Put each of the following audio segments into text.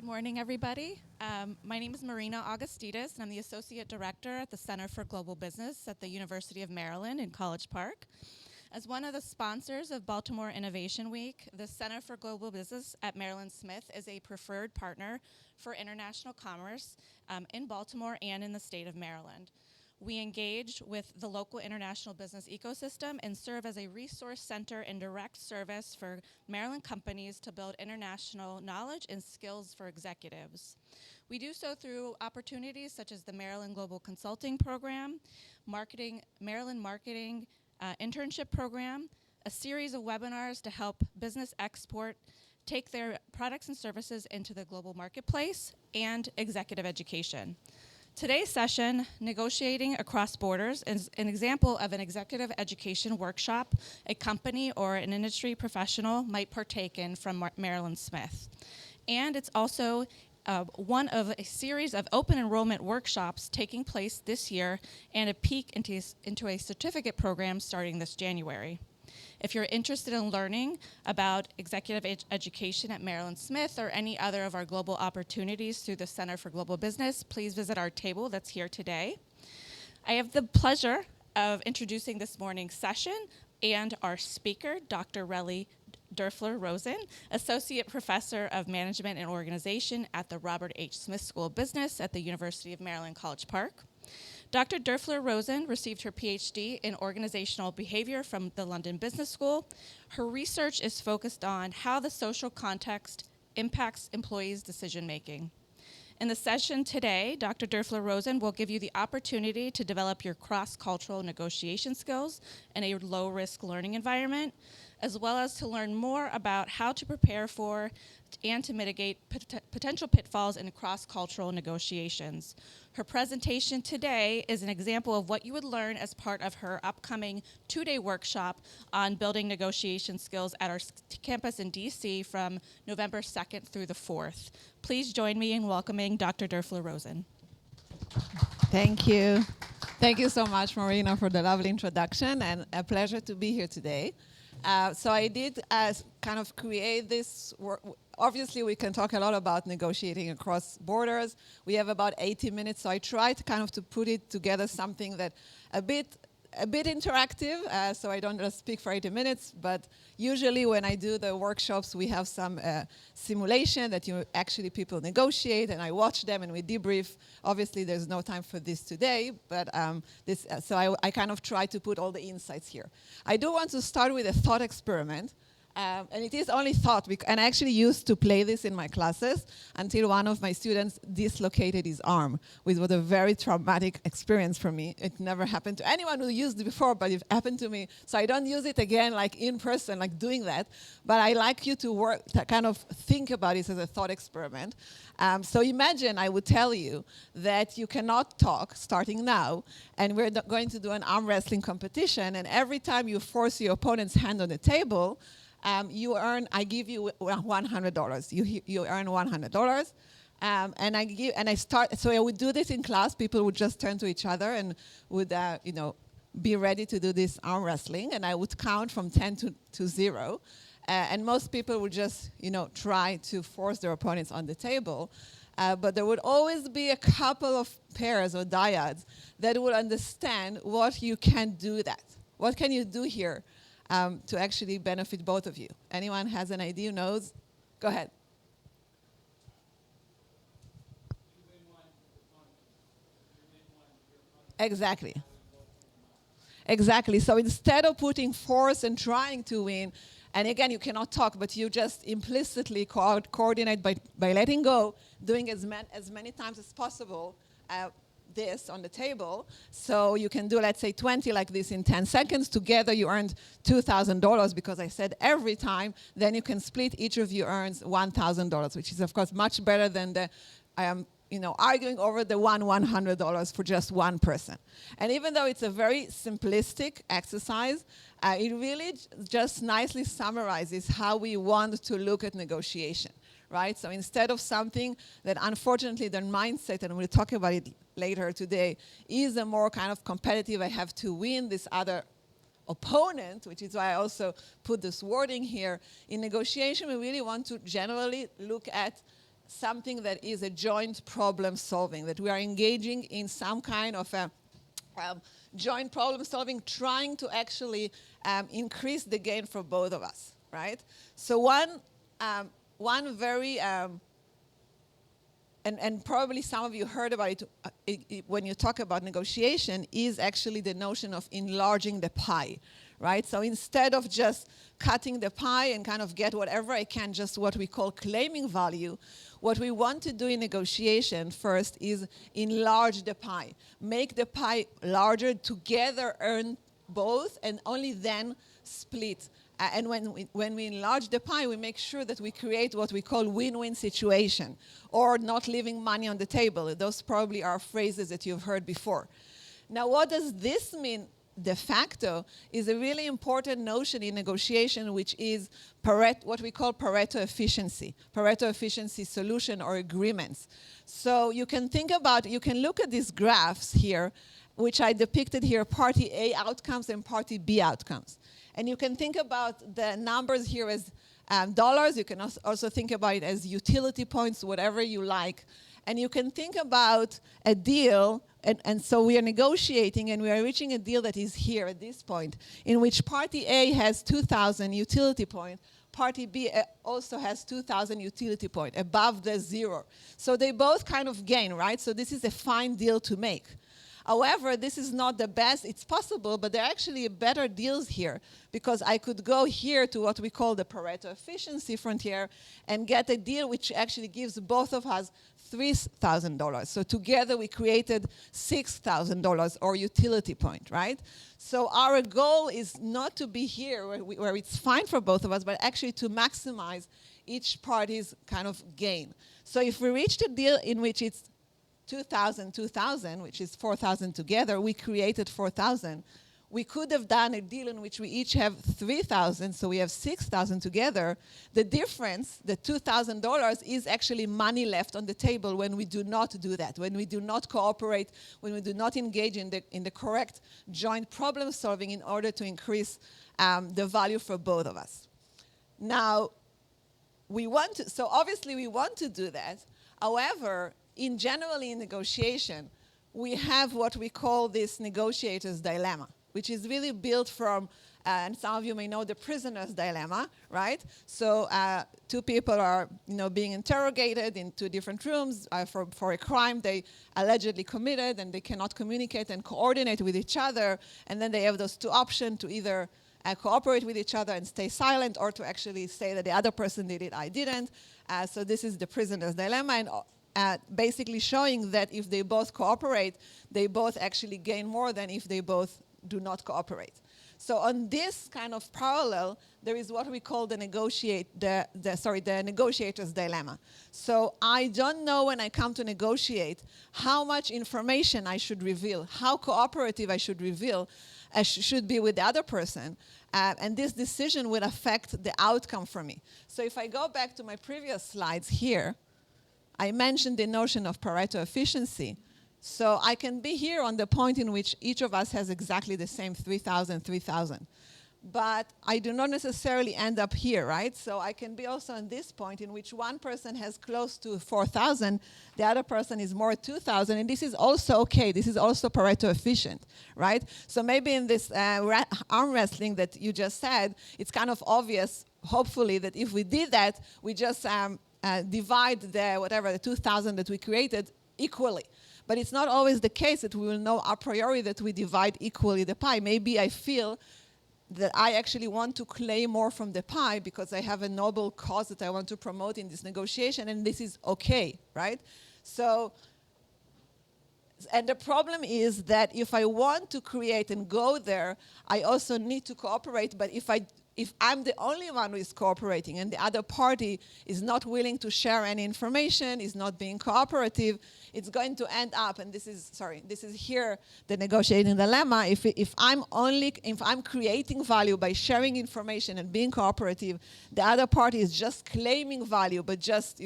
Good morning, everybody. My name is Marina Augustides, and I'm the Associate Director at the Center for Global Business at the University of Maryland in College Park. As one of the sponsors of Baltimore Innovation Week, the Center for Global Business at Maryland Smith is a preferred partner for international commerce in Baltimore and in the state of Maryland. We engage with the local international business ecosystem and serve as a resource center and direct service for Maryland companies to build international knowledge and skills for executives. We do so through opportunities such as the Maryland Global Consulting Program, Maryland Marketing Internship Program, a series of webinars to help business export take their products and services into the global marketplace, and executive education. Today's session, Negotiating Across Borders, is an example of an executive education workshop a company or an industry professional might partake in from Maryland Smith. And it's also one of a series of open enrollment workshops taking place this year and a peek into a certificate program starting this January. If you're interested in learning about executive education at Maryland Smith or any other of our global opportunities through the Center for Global Business, please visit our table that's here today. I have the pleasure of introducing this morning's session and our speaker, Dr. Relly Derfler-Rosen, Associate Professor of Management and Organization at the Robert H. Smith School of Business at the University of Maryland, College Park. Dr. Derfler-Rosen received her PhD in organizational behavior from the London Business School. Her research is focused on how the social context impacts employees' decision-making. In the session today, Dr. Derfler-Rosen will give you the opportunity to develop your cross-cultural negotiation skills in a low-risk learning environment, as well as to learn more about how to prepare for and to mitigate potential pitfalls in cross-cultural negotiations. Her presentation today is an example of what you would learn as part of her upcoming two-day workshop on building negotiation skills at our campus in DC from November 2nd through the 4th. Please join me in welcoming Dr. Derfler-Rosen. Thank you. Thank you so much, Marina, for the lovely introduction, and a pleasure to be here today. So I did kind of create this work. Obviously, we can talk a lot about negotiating across borders. We have about 80 minutes, so I tried kind of to put it together something that a bit interactive, so I don't just speak for 80 minutes, but usually when I do the workshops, we have some simulation that people negotiate, and I watch them and we debrief. Obviously, there's no time for this today, but so I kind of try to put all the insights here. I do want to start with a thought experiment. And it is only thought, and I actually used to play this in my classes until one of my students dislocated his arm, which was a very traumatic experience for me. It never happened to anyone who used it before, but it happened to me. So I don't use it again, like in person, like doing that. But I like you to kind of think about it as a thought experiment. So imagine I would tell you that you cannot talk starting now, and we're going to do an arm wrestling competition, and every time you force your opponent's hand on the table, I give you $100. You earn $100. So I would do this in class. People would just turn to each other and would, be ready to do this arm wrestling. And I would count from 10 to 0. And most people would just, try to force their opponents on the table. But there would always be a couple of pairs or dyads that would understand what you can do that. What can you do here? To actually benefit both of you. Anyone has an idea, knows? Go ahead. Exactly. Exactly. So instead of putting force and trying to win, and again, you cannot talk, but you just implicitly coordinate by letting go, doing as many times as possible, this on the table. So you can do, let's say, 20 like this in 10 seconds. Together you earned $2,000 because I said every time. Then you can split. Each of you earns $1,000, which is, of course, much better than arguing over the $100 for just one person. And even though it's a very simplistic exercise, it really just nicely summarizes how we want to look at negotiation. Right? So instead of something that, unfortunately, their mindset, and we'll talk about it later today, is a more kind of competitive, I have to win this other opponent, which is why I also put this wording here. In negotiation, we really want to generally look at something that is a joint problem solving, that we are engaging in some kind of a joint problem solving, trying to actually increase the gain for both of us, right? So one very, and probably some of you heard about it when you talk about negotiation, is actually the notion of enlarging the pie, right? So instead of just cutting the pie and kind of get whatever I can, just what we call claiming value, what we want to do in negotiation first is enlarge the pie. Make the pie larger, together earn both, and only then split. And when we enlarge the pie, we make sure that we create what we call win-win situation, or not leaving money on the table. Those probably are phrases that you've heard before. Now, what does this mean de facto is a really important notion in negotiation, which is what we call Pareto efficiency solution or agreements. So you can look at these graphs here, which I depicted here, party A outcomes and party B outcomes. And you can think about the numbers here as dollars. You can also think about it as utility points, whatever you like. And you can think about a deal, and so we are negotiating, and we are reaching a deal that is here at this point, in which party A has 2,000 utility points, party B also has 2,000 utility points, above the zero. So they both kind of gain, right? So this is a fine deal to make. However, this is not the best. It's possible, but there are actually better deals here, because I could go here to what we call the Pareto efficiency frontier and get a deal which actually gives both of us $3,000. So together we created $6,000 or utility point, right? So our goal is not to be here where it's fine for both of us, but actually to maximize each party's kind of gain. So if we reach a deal in which it's 2,000, which is 4,000 together, we created 4,000. We could have done a deal in which we each have 3,000, so we have 6,000 together. The difference, the $2,000, is actually money left on the table when we do not do that, when we do not cooperate, when we do not engage in the correct joint problem solving in order to increase the value for both of us. Now, so obviously we want to do that. However, generally in negotiation, we have what we call this negotiator's dilemma, which is really built from, and some of you may know the prisoner's dilemma, right? So two people are being interrogated in two different rooms for a crime they allegedly committed, and they cannot communicate and coordinate with each other. And then they have those two options to either cooperate with each other and stay silent, or to actually say that the other person did it, I didn't. So this is the prisoner's dilemma. And basically showing that if they both cooperate, they both actually gain more than if they both do not cooperate. So on this kind of parallel, there is what we call the negotiator's dilemma. So I don't know when I come to negotiate how much information I should reveal, how cooperative I should should be with the other person. And this decision will affect the outcome for me. So if I go back to my previous slides here, I mentioned the notion of Pareto efficiency. So I can be here on the point in which each of us has exactly the same 3,000. But I do not necessarily end up here, right? So I can be also on this point in which one person has close to 4,000, the other person is more 2,000, and this is also okay. This is also Pareto efficient, right? So maybe in this arm wrestling that you just said, it's kind of obvious, hopefully, that if we did that, we just divide the 2,000 that we created equally. But it's not always the case that we will know a priori that we divide equally the pie. Maybe I feel that I actually want to claim more from the pie because I have a noble cause that I want to promote in this negotiation, and this is okay, right? So, and the problem is that if I want to create and go there, I also need to cooperate. But if I'm the only one who is cooperating and the other party is not willing to share any information, is not being cooperative, it's going to end up, and this is here the negotiating dilemma. If I'm creating value by sharing information and being cooperative, the other party is just claiming value, but just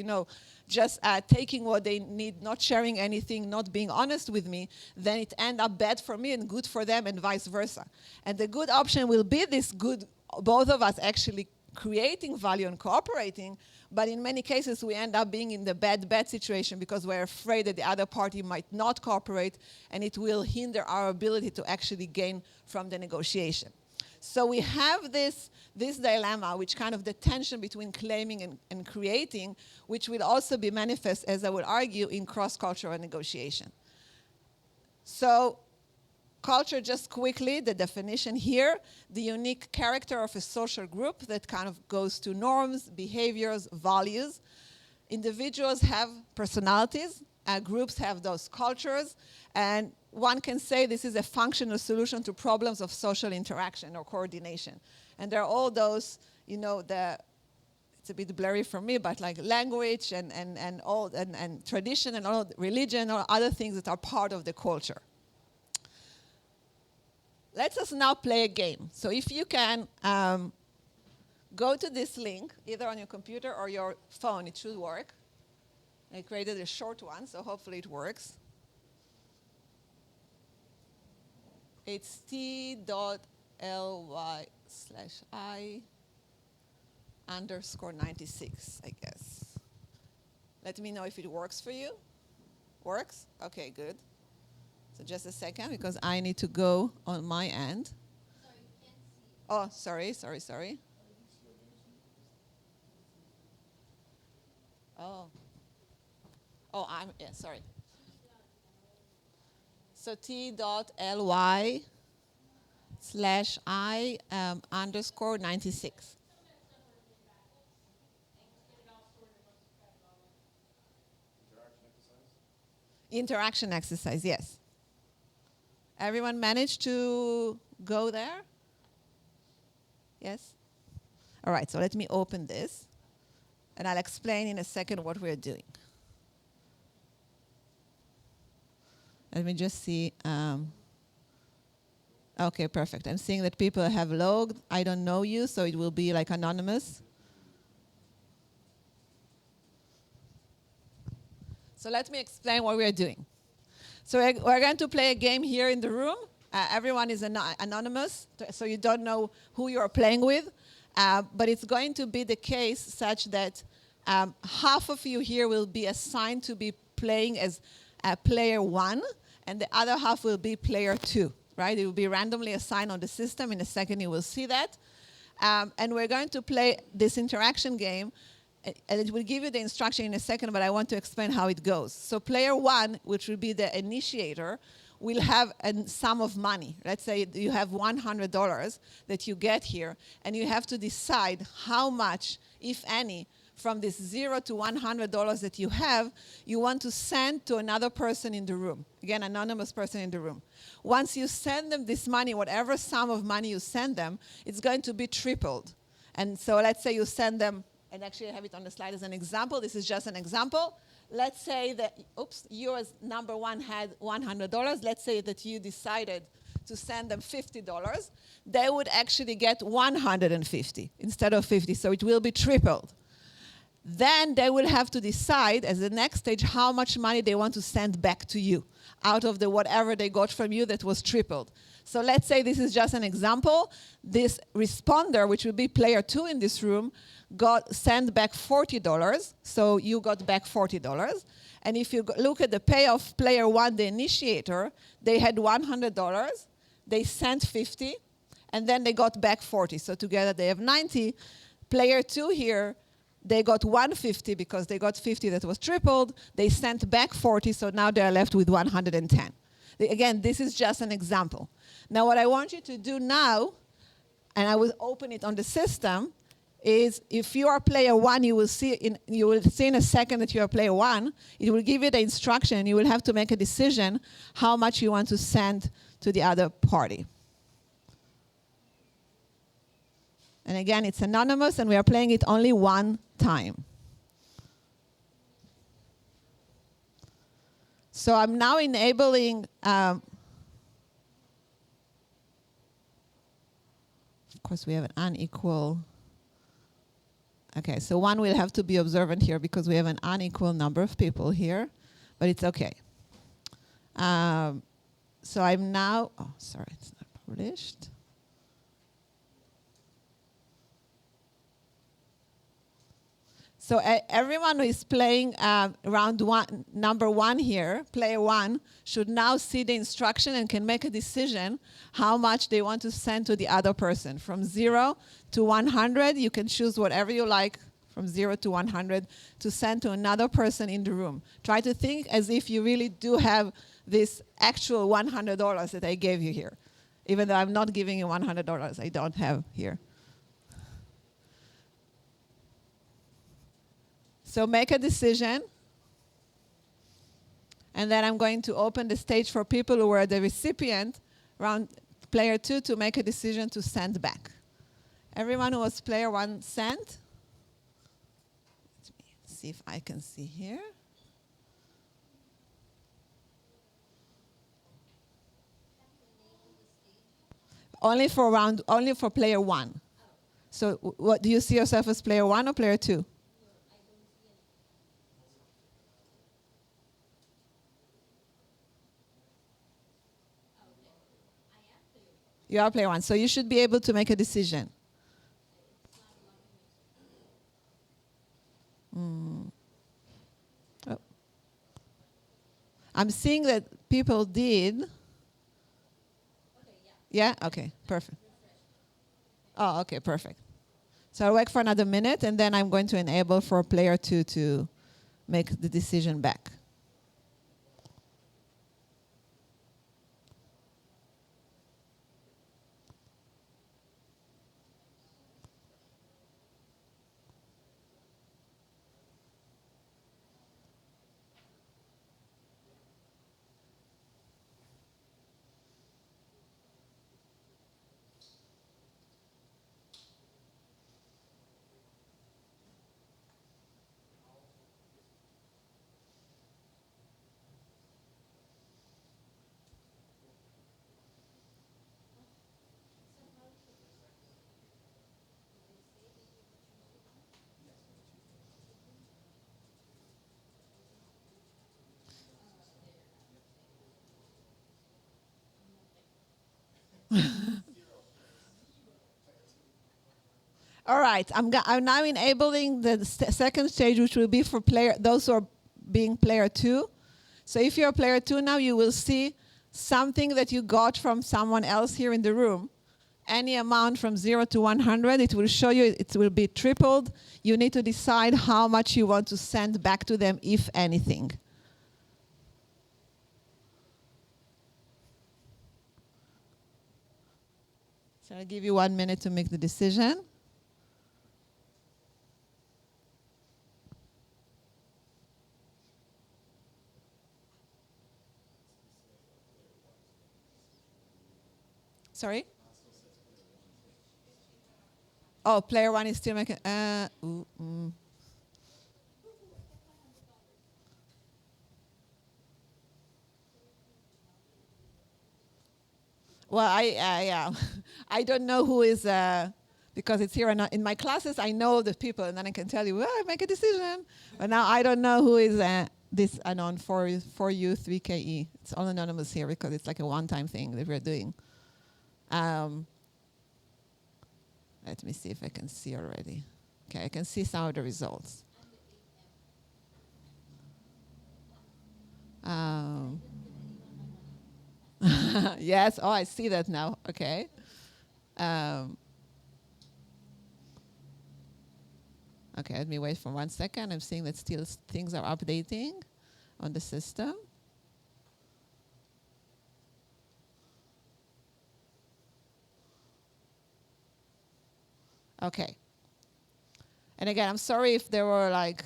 taking what they need, not sharing anything, not being honest with me, then it ends up bad for me and good for them, and vice versa. And the good option will be this good, both of us actually creating value and cooperating, but in many cases we end up being in the bad situation because we're afraid that the other party might not cooperate and it will hinder our ability to actually gain from the negotiation. So we have this dilemma, which kind of the tension between claiming and creating, which will also be manifest, as I would argue, in cross-cultural negotiation. So culture, just quickly, the definition here, the unique character of a social group that kind of goes to norms, behaviors, values. Individuals have personalities, groups have those cultures, and one can say this is a functional solution to problems of social interaction or coordination. And there are all those, you know, it's a bit blurry for me, but like language and tradition and all religion or other things that are part of the culture. Let us now play a game. So if you can go to this link, either on your computer or your phone, it should work. I created a short one, so hopefully it works. It's t.ly/I_96, I guess. Let me know if it works for you. Works? Okay, good. So just a second, because I need to go on my end. Sorry, you can't see. Oh, sorry. Sorry. So t.ly/I_96. Interaction exercise, yes. Everyone managed to go there? Yes? All right, so let me open this, and I'll explain in a second what we're doing. Let me just see. Okay, perfect. I'm seeing that people have logged. I don't know you, so it will be like anonymous. So let me explain what we're doing. So we're going to play a game here in the room. Everyone is anonymous, so you don't know who you're playing with. But it's going to be the case such that half of you here will be assigned to be playing as player 1, and the other half will be player 2, right? It will be randomly assigned on the system. In a second, you will see that. And we're going to play this interaction game, and it will give you the instruction in a second, but I want to explain how it goes. So player 1, which will be the initiator, will have a sum of money. Let's say you have $100 that you get here, and you have to decide how much, if any, from this $0 to $100 that you have, you want to send to another person in the room. Again, anonymous person in the room. Once you send them this money, whatever sum of money you send them, it's going to be tripled. And so let's say you send them, and actually I have it on the slide as an example. This is just an example. Let's say that, you as number 1 had $100. Let's say that you decided to send them $50. They would actually get 150 instead of 50, so it will be tripled. Then they will have to decide, as the next stage, how much money they want to send back to you out of the whatever they got from you that was tripled. So let's say this is just an example. This responder, which will be player 2 in this room, sent back $40, so you got back $40. And if you look at the payoff, player 1, the initiator, they had $100, they sent 50, and then they got back 40. So together they have 90. Player 2 here, they got 150 because they got 50 that was tripled. They sent back 40, so now they're left with 110. Again, this is just an example. Now what I want you to do now, and I will open it on the system, is if you are player 1, you will see in a second that you are player 1. It will give you the instruction. You will have to make a decision how much you want to send to the other party. And again, it's anonymous, and we are playing it only one time. So I'm now enabling, of course, we have an unequal. Okay, so one will have to be observant here because we have an unequal number of people here, but it's okay. So I'm now, sorry, it's not published. So everyone who is playing round one, number one here, player one, should now see the instruction and can make a decision how much they want to send to the other person. From 0 to 100, you can choose whatever you like from 0 to 100 to send to another person in the room. Try to think as if you really do have this actual $100 that I gave you here. Even though I'm not giving you $100, I don't have here. So make a decision. And then I'm going to open the stage for people who were the recipient, round player two, to make a decision to send back. Everyone who was player one sent. Let me see if I can see here. Only for player one. So what do you see yourself as player one or player two? You are player one, so you should be able to make a decision. Oh. I'm seeing that people did. Yeah? Okay, perfect. Oh, okay, perfect. So I'll wait for another minute, and then I'm going to enable for player two to make the decision back. All right, I'm now enabling the second stage, which will be for those who are being player two. So if you're player two now, you will see something that you got from someone else here in the room. Any amount from 0 to 100, it will show you it will be tripled. You need to decide how much you want to send back to them, if anything. So I'll give you 1 minute to make the decision. Sorry? Oh, player one is still making. Well, I don't know who is because it's here in my classes. I know the people, and then I can tell you, well, I make a decision. But now I don't know who is this unknown for you 3KE. It's all anonymous here because it's like a one-time thing that we're doing. Let me see if I can see already. Okay, I can see some of the results. Yes, oh, I see that now. Okay. Okay, let me wait for 1 second. I'm seeing that still things are updating on the system. Okay. And again, I'm sorry if there were like,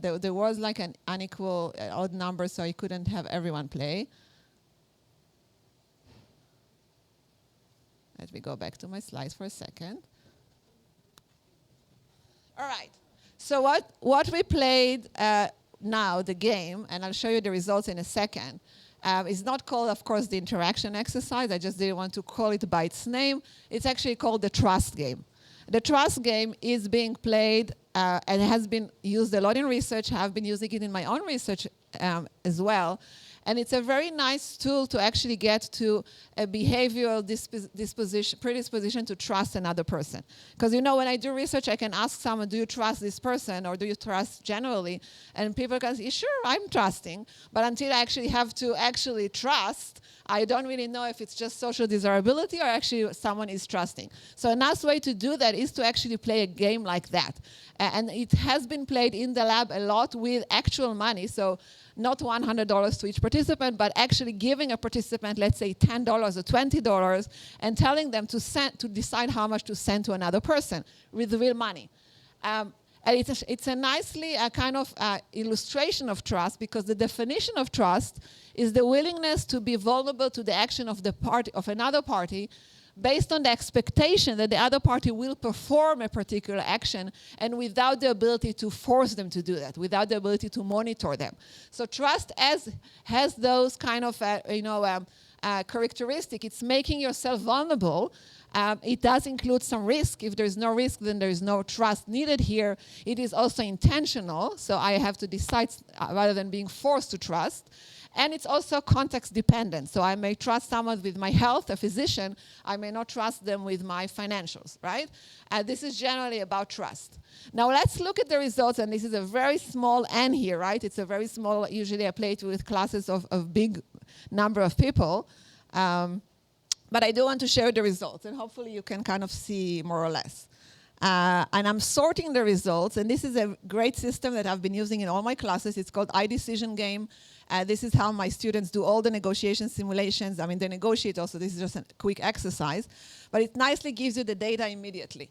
there was like an unequal odd number, so I couldn't have everyone play. Let me go back to my slides for a second. All right. So what we played now, the game, and I'll show you the results in a second, is not called, of course, the interaction exercise. I just didn't want to call it by its name. It's actually called the trust game. The trust game is being played and has been used a lot in research. I've been using it in my own research as well. And it's a very nice tool to actually get to a behavioral predisposition to trust another person. Because when I do research, I can ask someone, do you trust this person, or do you trust generally? And people can say, sure, I'm trusting. But until I actually have to actually trust, I don't really know if it's just social desirability or actually someone is trusting. So a nice way to do that is to actually play a game like that. And it has been played in the lab a lot with actual money. So not $100 to each participant, but actually giving a participant, let's say $10 or $20, and telling them to decide how much to send to another person with real money. And it's a nicely kind of illustration of trust, because the definition of trust is the willingness to be vulnerable to the action of another party, based on the expectation that the other party will perform a particular action, and without the ability to force them to do that, without the ability to monitor them. So trust has those kind of characteristic. It's making yourself vulnerable. It does include some risk. If there's no risk, then there is no trust needed here. It is also intentional, so I have to decide rather than being forced to trust. And it's also context dependent. So I may trust someone with my health, a physician. I may not trust them with my financials, right? This is generally about trust. Now let's look at the results, and this is a very small n here, right? It's a very small, usually I play it with classes of big number of people. But I do want to share the results, and hopefully you can kind of see more or less. And I'm sorting the results, and this is a great system that I've been using in all my classes. It's called iDecision Game. This is how my students do all the negotiation simulations. I mean, they negotiate also. This is just a quick exercise. But it nicely gives you the data immediately.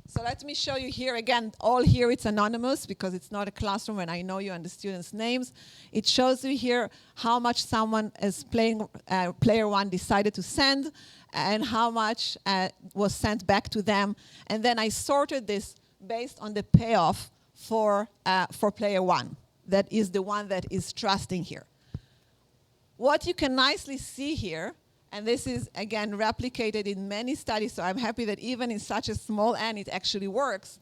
So let me show you here. Again, all here it's anonymous because it's not a classroom and I know you and the students' names. It shows you here how much someone is player one decided to send and how much was sent back to them. And then I sorted this based on the payoff for player one. That is the one that is trusting here. What you can nicely see here, and this is, again, replicated in many studies, so I'm happy that even in such a small n, it actually works.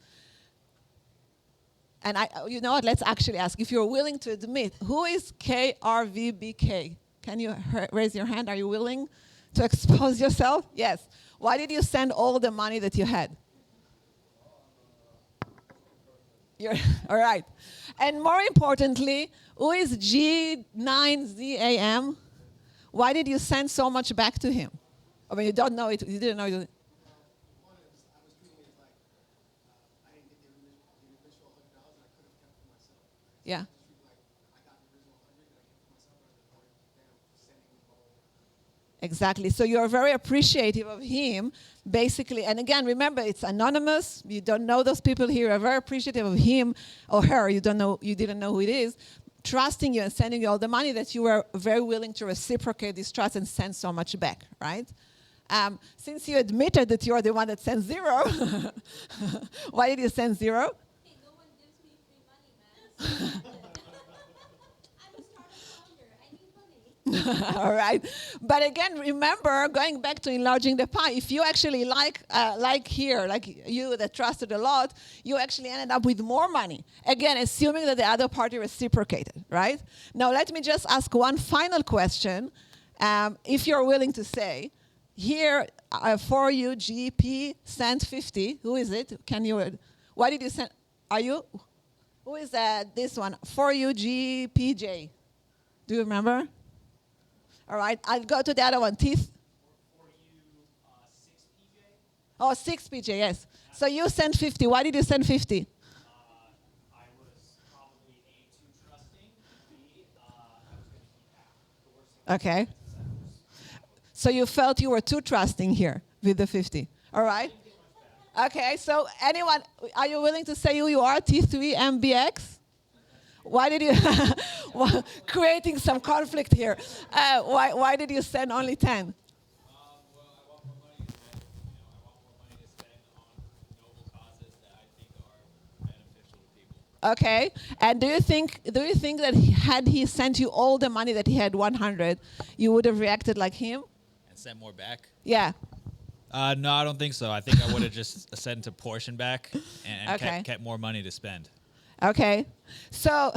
And you know what, let's actually ask, if you're willing to admit, who is KRVBK? Can you raise your hand? Are you willing to expose yourself? Yes. Why did you send all the money that you had? All right. And more importantly, who is G9ZAM? Why did you send so much back to him? I mean, you don't know it. You didn't know it. One is, I was treating it like I didn't get the original $100 and I could have kept it for myself. Yeah. I got the original 100 and I kept it for myself rather than sending the whole. Exactly. So you're very appreciative of him, basically. And again, remember, it's anonymous. You don't know those people here. You're very appreciative of him or her. You didn't know who it is. Trusting you and sending you all the money, that you were very willing to reciprocate this trust and send so much back, right? Since you admitted that you're the one that sent zero, why did you send zero? Hey, no one gives me free money, man. I'm a startup founder. I need money. All right. But again, remember, going back to enlarging the pie, if you actually like you that trusted a lot, you actually ended up with more money. Again, assuming that the other party reciprocated, right? Now, let me just ask one final question. If you're willing to say, here, for you, GP sent 50. Who is it? Why did you send? Are you? Who is this one? For you, GPJ. Do you remember? All right, I'll go to the other one. Teeth. For you, 6PJ. Oh, 6PJ, yes. So you sent 50. Why did you send 50? I was probably A, too trusting. B, I was going to keep half. The worst thing Okay. So you felt you were too trusting here with the 50. All right. Okay, so anyone, are you willing to say who you are, T3MBX? Why did you, creating some conflict here. Why did you send only 10? Well, I want more money to spend. I want more money to spend on noble causes that I think are beneficial to people. Okay, and do you think that had he sent you all the money that he had, 100, you would have reacted like him? And sent more back? Yeah. No, I don't think so. I think I would have just sent a portion back and Okay. kept more money to spend. Okay, so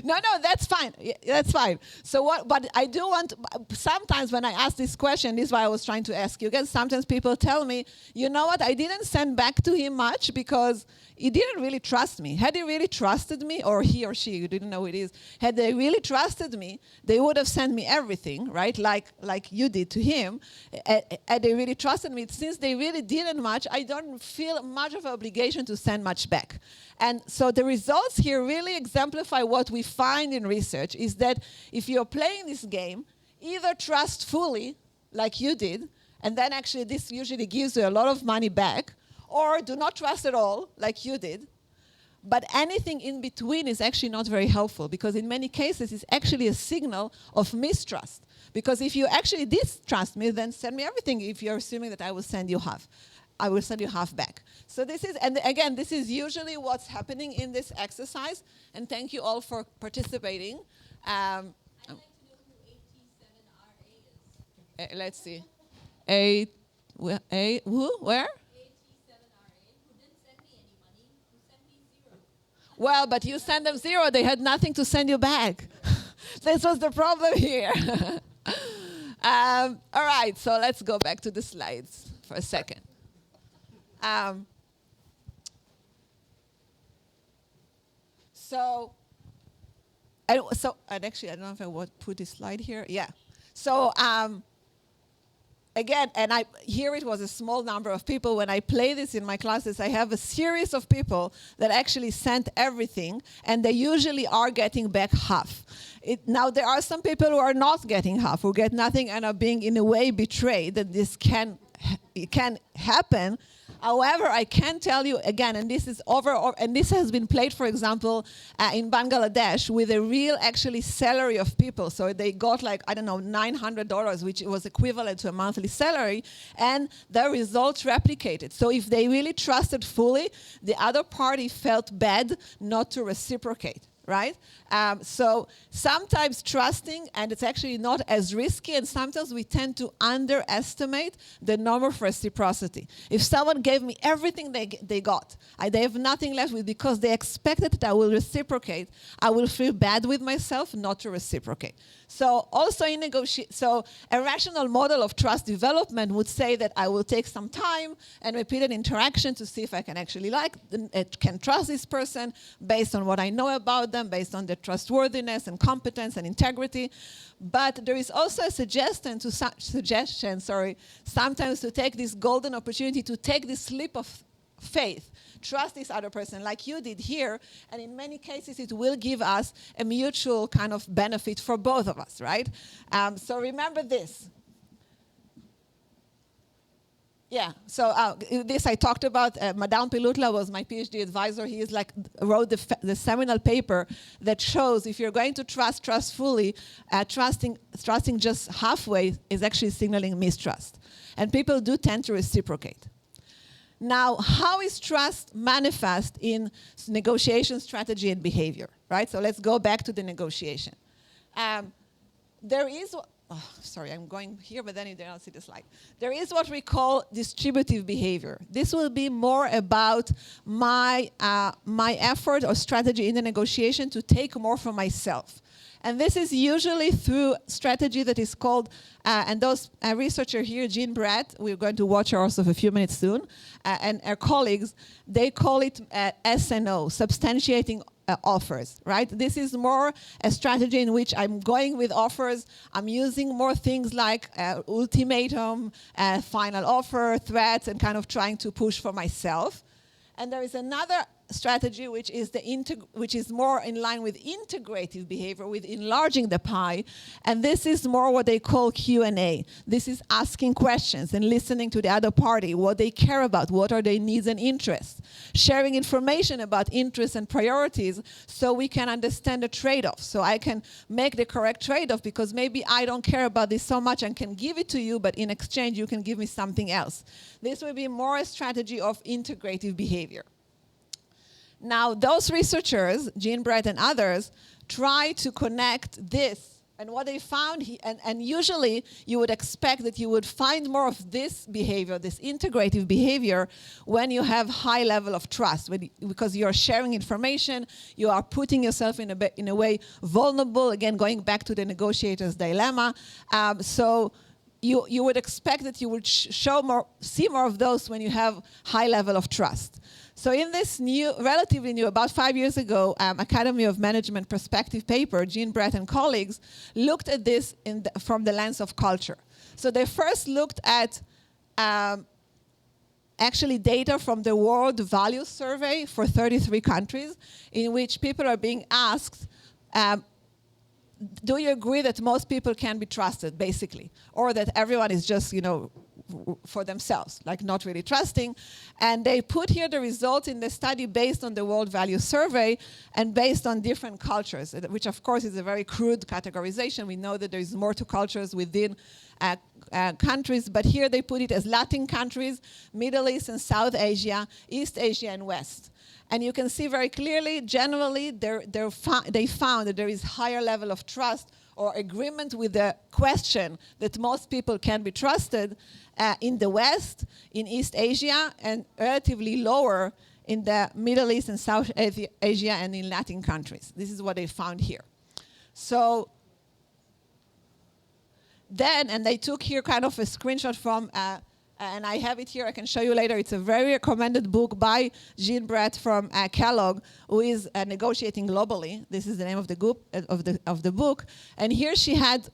No, that's fine. That's fine. So what? But I do want. Sometimes when I ask this question, this is why I was trying to ask you again. Sometimes people tell me, you know what? I didn't send back to him much because he didn't really trust me. Had he really trusted me, or he or she, you didn't know who it is. Had they really trusted me, they would have sent me everything, right? Like you did to him. Had they really trusted me, since they really didn't much, I don't feel much of an obligation to send much back. And so the results here really exemplify what we find in research is that if you're playing this game, either trust fully, like you did, and then actually this usually gives you a lot of money back, or do not trust at all, like you did. But anything in between is actually not very helpful, because in many cases it's actually a signal of mistrust. Because if you actually distrust me, then send me everything if you're assuming that I will send you half. I will send you half back. So this is, and again, this is usually what's happening in this exercise. And thank you all for participating. I'd like to know who AT7RA is. Let's see. Who? Where? AT7RA, who didn't send me any money, who sent me 0. Well, but you sent them 0. They had nothing to send you back. This was the problem here. All right, so let's go back to the slides for a second. And actually, I don't know if I would put this slide here. Yeah. So again, and here it was a small number of people. When I play this in my classes, I have a series of people that actually sent everything, and they usually are getting back half. Now, there are some people who are not getting half, who get nothing and are being, in a way, betrayed, that this can happen. However, I can tell you again, and this is and this has been played, for example, in Bangladesh with a real, actually, salary of people. So they got like, I don't know, $900, which was equivalent to a monthly salary, and the results replicated. So if they really trusted fully, the other party felt bad not to reciprocate. Right? So sometimes trusting, and it's actually not as risky, and sometimes we tend to underestimate the norm of reciprocity. If someone gave me everything they got, they have nothing left with because they expected that I will reciprocate, I will feel bad with myself not to reciprocate. So also in so a rational model of trust development would say that I will take some time and repeated interaction to see if I can actually can trust this person based on what I know about them, based on their trustworthiness and competence and integrity. But there is also a suggestion sometimes to take this golden opportunity to take this leap of faith, trust this other person like you did here, and in many cases it will give us a mutual kind of benefit for both of us, right? So remember this. Yeah, so this I talked about. Madan Pilutla was my PhD advisor. He wrote the seminal paper that shows if you're going to trust fully, trusting just halfway is actually signaling mistrust. And people do tend to reciprocate. Now, how is trust manifest in negotiation strategy and behavior, right? So let's go back to the negotiation. There is, sorry, I'm going here, but then you don't see the slide. There is what we call distributive behavior. This will be more about my effort or strategy in the negotiation to take more for myself. And this is usually through strategy that is called, and those researcher here, Jean Brett, we're going to watch her also for a few minutes soon, and our colleagues, they call it SNO, substantiating offers, right? This is more a strategy in which I'm going with offers. I'm using more things like ultimatum, final offer, threats, and kind of trying to push for myself. And there is another strategy which is more in line with integrative behavior, with enlarging the pie, and this is more what they call Q&A. This is asking questions and listening to the other party, what they care about, what are their needs and interests, sharing information about interests and priorities so we can understand the trade-off, so I can make the correct trade-off because maybe I don't care about this so much and can give it to you, but in exchange you can give me something else. This will be more a strategy of integrative behavior. Now, those researchers, Jean Brett and others, try to connect this And what they found, and usually you would expect that you would find more of this behavior, this integrative behavior, when you have high level of trust, because you are sharing information, you are putting yourself in a way vulnerable, again, going back to the negotiator's dilemma. So you would expect that you would see more of those when you have high level of trust. So in this new, relatively new, about 5 years ago, Academy of Management Perspective paper, Jean Brett and colleagues looked at this from the lens of culture. So they first looked at actually data from the World Values Survey for 33 countries, in which people are being asked, do you agree that most people can be trusted, basically? Or that everyone is just, for themselves, like not really trusting. And they put here the results in the study based on the World Values Survey and based on different cultures, which of course is a very crude categorization. We know that there is more to cultures within countries, but here they put it as Latin countries, Middle East and South Asia, East Asia and West. And you can see very clearly, generally, they found that there is higher level of trust or agreement with the question that most people can be trusted in the West, in East Asia, and relatively lower in the Middle East and South Asia and in Latin countries. This is what they found here. So then, and they took here kind of a screenshot from, and I have it here, I can show you later. It's a very recommended book by Jean Brett from Kellogg, who is negotiating globally. This is the name of the book. And here she had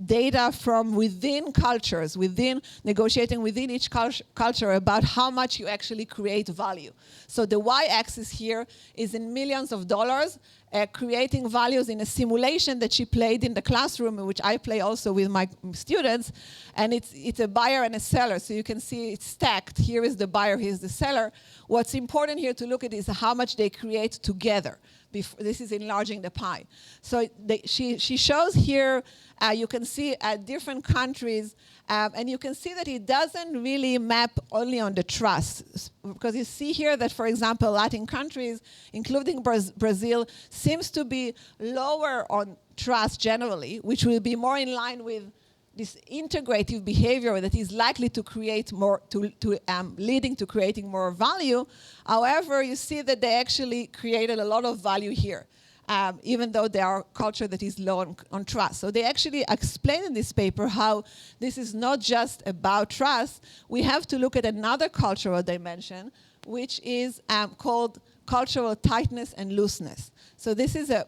data from within cultures, within negotiating within each culture about how much you actually create value. So the y-axis here is in millions of dollars, creating values in a simulation that she played in the classroom, which I play also with my students. And it's a buyer and a seller. So you can see it's stacked. Here is the buyer, here is the seller. What's important here to look at is how much they create together. This is enlarging the pie. So she shows here, you can see different countries, and you can see that it doesn't really map only on the trust. Because you see here that, for example, Latin countries, including Brazil, seems to be lower on trust generally, which will be more in line with this integrative behavior that is likely to create more, leading to creating more value. However, you see that they actually created a lot of value here, even though they are a culture that is low on trust. So they actually explain in this paper how this is not just about trust. We have to look at another cultural dimension, which is called cultural tightness and looseness. So this is a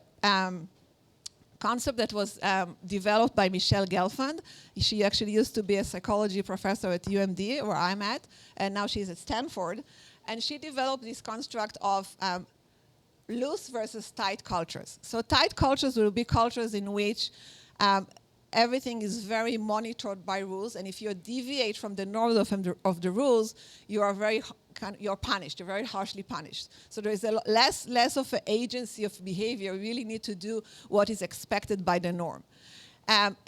concept that was developed by Michelle Gelfand. She actually used to be a psychology professor at UMD, where I'm at, and now she's at Stanford. And she developed this construct of loose versus tight cultures. So tight cultures will be cultures in which everything is very monitored by rules, and if you deviate from the norms of the rules, you're punished. You're very harshly punished. So there is less of an agency of behavior. You really need to do what is expected by the norm.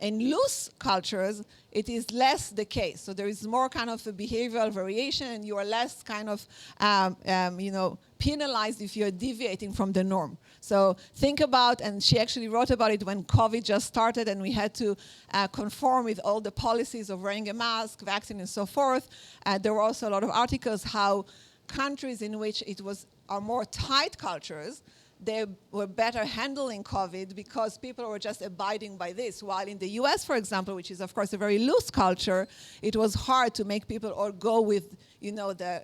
In loose cultures, it is less the case. So there is more kind of a behavioral variation, and you are less kind of, penalized if you're deviating from the norm. So think about, and she actually wrote about it when COVID just started, and we had to conform with all the policies of wearing a mask, vaccine, and so forth. There were also a lot of articles how countries in which are more tight cultures, they were better handling COVID because people were just abiding by this. While in the US, for example, which is of course a very loose culture, it was hard to make people all go with, the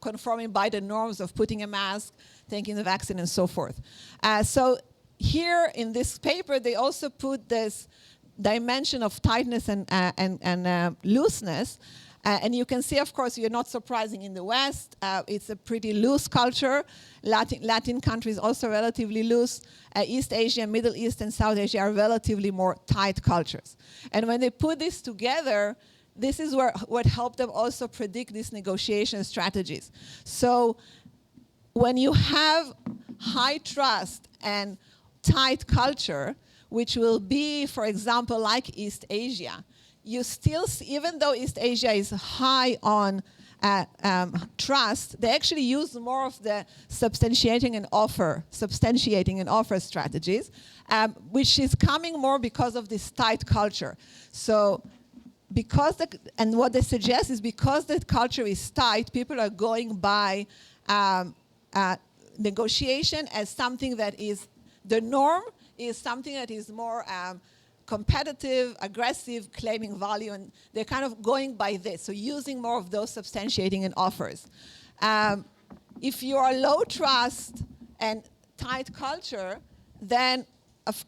conforming by the norms of putting a mask, taking the vaccine, and so forth. So here in this paper, they also put this dimension of tightness and looseness. And you can see, of course, you're not surprising in the West. It's a pretty loose culture. Latin countries also relatively loose. East Asia, Middle East, and South Asia are relatively more tight cultures. And when they put this together, this is what helped them also predict these negotiation strategies. So when you have high trust and tight culture, which will be, for example, like East Asia, you still see, even though East Asia is high on trust, they actually use more of the substantiating and offer strategies, which is coming more because of this tight culture. So and what they suggest is because the culture is tight, people are going by negotiation as something that is the norm, is something that is more competitive, aggressive, claiming value, and they're kind of going by this, so using more of those substantiating and offers. If you are low trust and tight culture, then,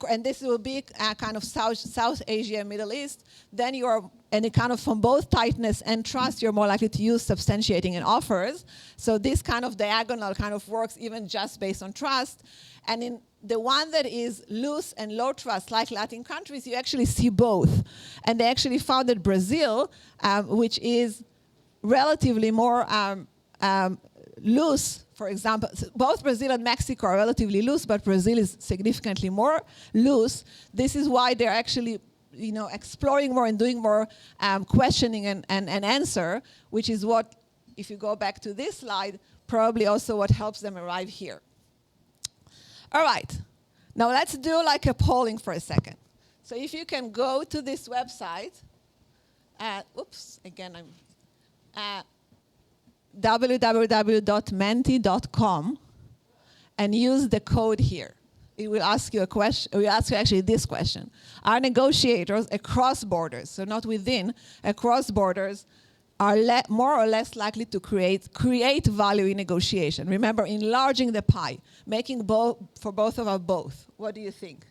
and this will be kind of South Asia, Middle East, then you are, and it kind of from both tightness and trust, you're more likely to use substantiating and offers. So this kind of diagonal kind of works even just based on trust. And in the one that is loose and low trust, like Latin countries, you actually see both. And they actually found that Brazil, which is relatively more loose, for example, both Brazil and Mexico are relatively loose, but Brazil is significantly more loose. This is why they're actually exploring more and doing more questioning and answer, which is what, if you go back to this slide, probably also what helps them arrive here. All right, now let's do like a polling for a second. So if you can go to this website, www.menti.com and use the code here. It will ask you a question. It will ask you actually this question: are negotiators across borders, so not within, across borders, are more or less likely to create value in negotiation? Remember, enlarging the pie, making for both of us both. What do you think?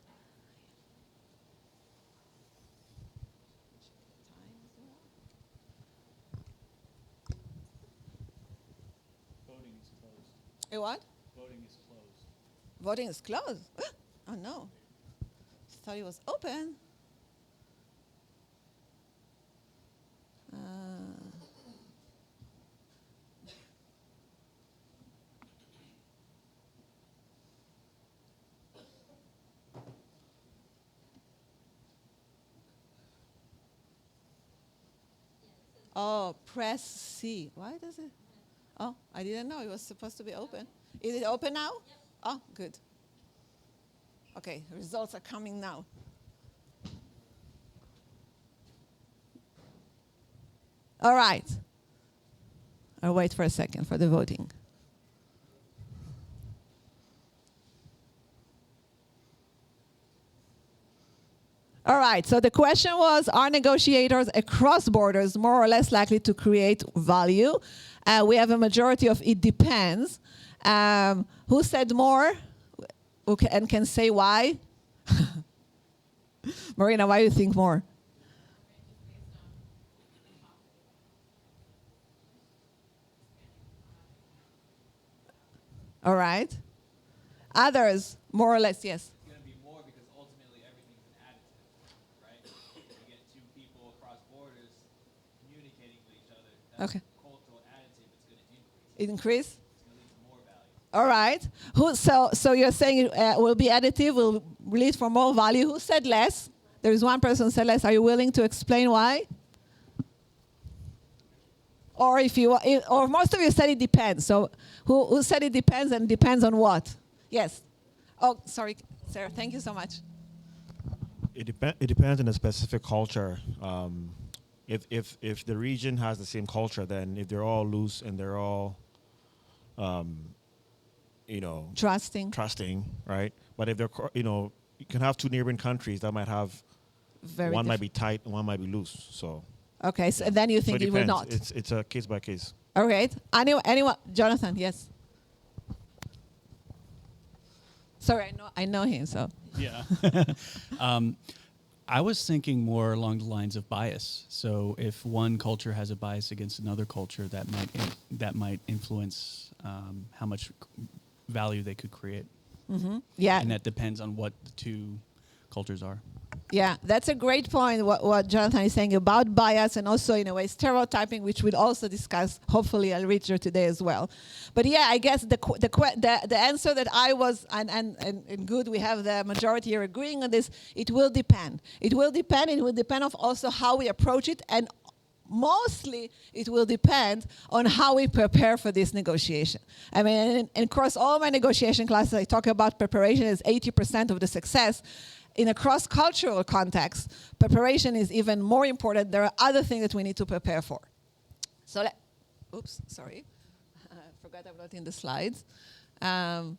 Voting is closed. A what? Voting is closed. Voting is closed. Oh no. Thought it was open. Oh, press C. Why does it? Oh, I didn't know it was supposed to be open. Is it open now? Yep. Oh, good. Okay, results are coming now. All right. I'll wait for a second for the voting. All right, so the question was, are negotiators across borders more or less likely to create value? We have a majority of it depends. Who said more? And can say why? Marina, why do you think more? All right. Others, more or less, yes. It's going to be more because ultimately everything's an additive, right? If you get two people across borders communicating with each other, that's Okay. a cultural additive. It's going to increase. Increase? It's going to lead to more value. All right. So you're saying it will be additive, will lead for more value. Who said less? There is one person who said less. Are you willing to explain why? Or or most of you said it depends. So who said it depends, and depends on what? Yes. Oh, sorry, Sarah. Thank you so much. It depends on the specific culture. If the region has the same culture, then if they're all loose and they're all, Trusting. right? But if they're, you can have two neighboring countries that might have one might be tight and one might be loose. So. Okay, so then you think So it will depends. not. It's a case by case. All right. Anyone? Jonathan, yes. Sorry, I know him, so. Yeah. I was thinking more along the lines of bias. So if one culture has a bias against another culture, that might influence how much value they could create. Mm-hmm. Yeah. And that depends on what the two cultures are. Yeah, that's a great point, what Jonathan is saying about bias and also, in a way, stereotyping, which we'll also discuss, hopefully, a little today as well. But yeah, I guess the answer that I was, and good, we have the majority here agreeing on this, it will depend. It will depend of also how we approach it, and mostly it will depend on how we prepare for this negotiation. I mean, and across all my negotiation classes, I talk about preparation as 80% of the success. In a cross-cultural context, preparation is even more important. There are other things that we need to prepare for. So, oops, sorry. I forgot I'm not in the slides. Let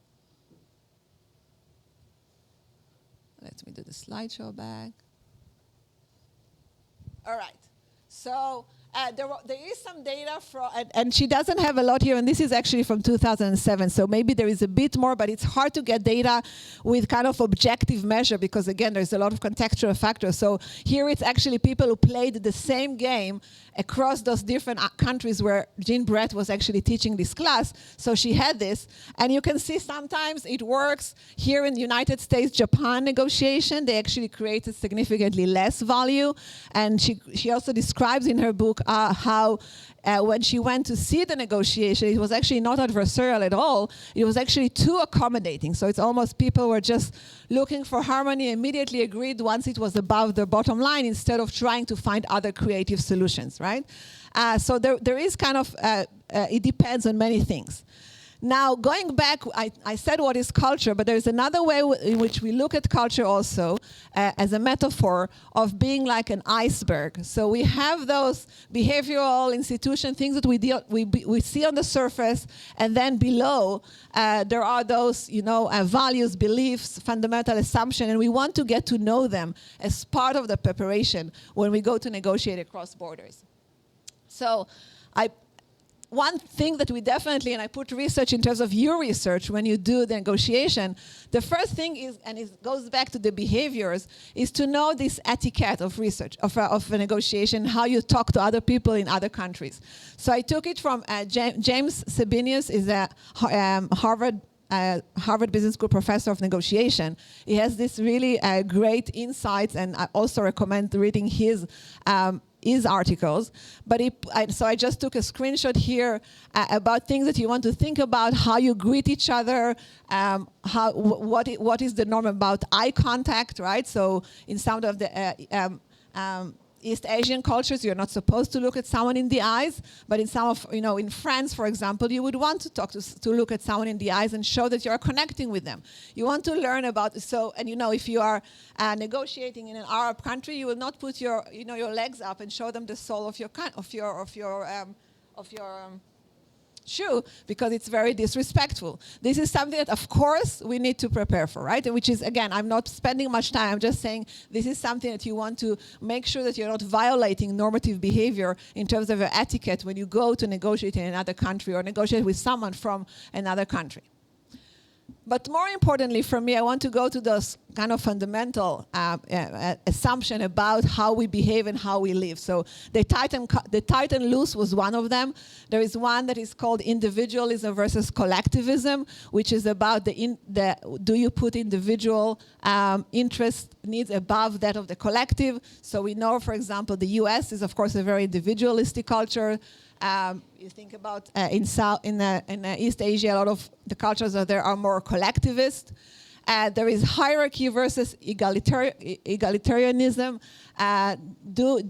me do the slideshow back. All right. So there is some data from, and she doesn't have a lot here, and this is actually from 2007, so maybe there is a bit more, but it's hard to get data with kind of objective measure because, again, there's a lot of contextual factors. So here it's actually people who played the same game across those different countries where Jean Brett was actually teaching this class. So she had this, and you can see sometimes it works. Here in the United States, Japan negotiation, they actually created significantly less value, and she also describes in her book how when she went to see the negotiation, it was actually not adversarial at all. It was actually too accommodating. So it's almost people were just looking for harmony, immediately agreed once it was above the bottom line instead of trying to find other creative solutions, right? So there is kind of, it depends on many things. Now, going back, I said what is culture, but there's another way in which we look at culture also as a metaphor of being like an iceberg. So we have those behavioral institution things that we see on the surface, and then below there are those, values, beliefs, fundamental assumptions, and we want to get to know them as part of the preparation when we go to negotiate across borders. So one thing that we definitely, and I put research in terms of your research when you do the negotiation, the first thing is, and it goes back to the behaviors, is to know this etiquette of research, of a negotiation, how you talk to other people in other countries. So I took it from James Sabinius, is a Harvard Business School professor of negotiation. He has this really great insights, and I also recommend reading his articles, but so I just took a screenshot here about things that you want to think about, how you greet each other, what is the norm about eye contact, right? So in some of the East Asian cultures, you're not supposed to look at someone in the eyes, but in some of, in France, for example, you would want to look at someone in the eyes and show that you are connecting with them. You want to learn about, if you are negotiating in an Arab country, you will not put your legs up and show them the sole of your shoe, because it's very disrespectful. This is something that, of course, we need to prepare for, right? Which is, again, I'm not spending much time. I'm just saying this is something that you want to make sure that you're not violating normative behavior in terms of your etiquette when you go to negotiate in another country or negotiate with someone from another country. But more importantly for me, I want to go to those kind of fundamental assumption about how we behave and how we live. So the tight and loose was one of them. There is one that is called individualism versus collectivism, which is about do you put individual interest needs above that of the collective? So we know, for example, the U.S. is, of course, a very individualistic culture. You think about in East Asia, a lot of the cultures there are more collectivist. There is hierarchy versus egalitarianism.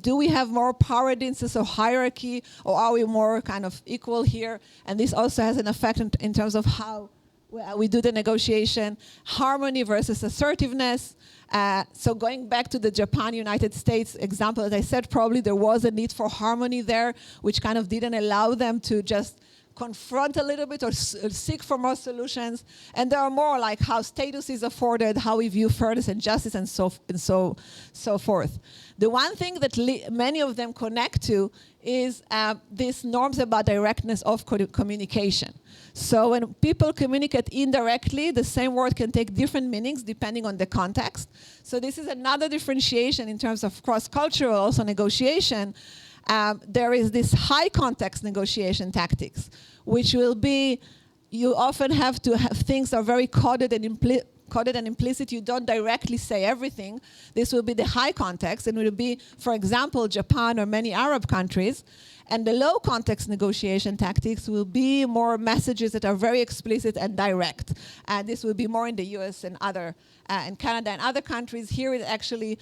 Do we have more power densities of hierarchy, or are we more kind of equal here? And this also has an effect in terms of how we do the negotiation. Harmony versus assertiveness. So going back to the Japan-United States example, as I said, probably there was a need for harmony there, which kind of didn't allow them to just confront a little bit or seek for more solutions. And there are more like how status is afforded, how we view fairness and justice, and so forth. The one thing that many of them connect to is these norms about directness of communication. So when people communicate indirectly, the same word can take different meanings depending on the context. So this is another differentiation in terms of cross-cultural also negotiation. There is this high context negotiation tactics, which will be, you often have to have things are very coded and coded and implicit, you don't directly say everything. This will be the high context, and it will be, for example, Japan or many Arab countries. And the low context negotiation tactics will be more messages that are very explicit and direct. And this will be more in the US and in Canada and other countries. Here it actually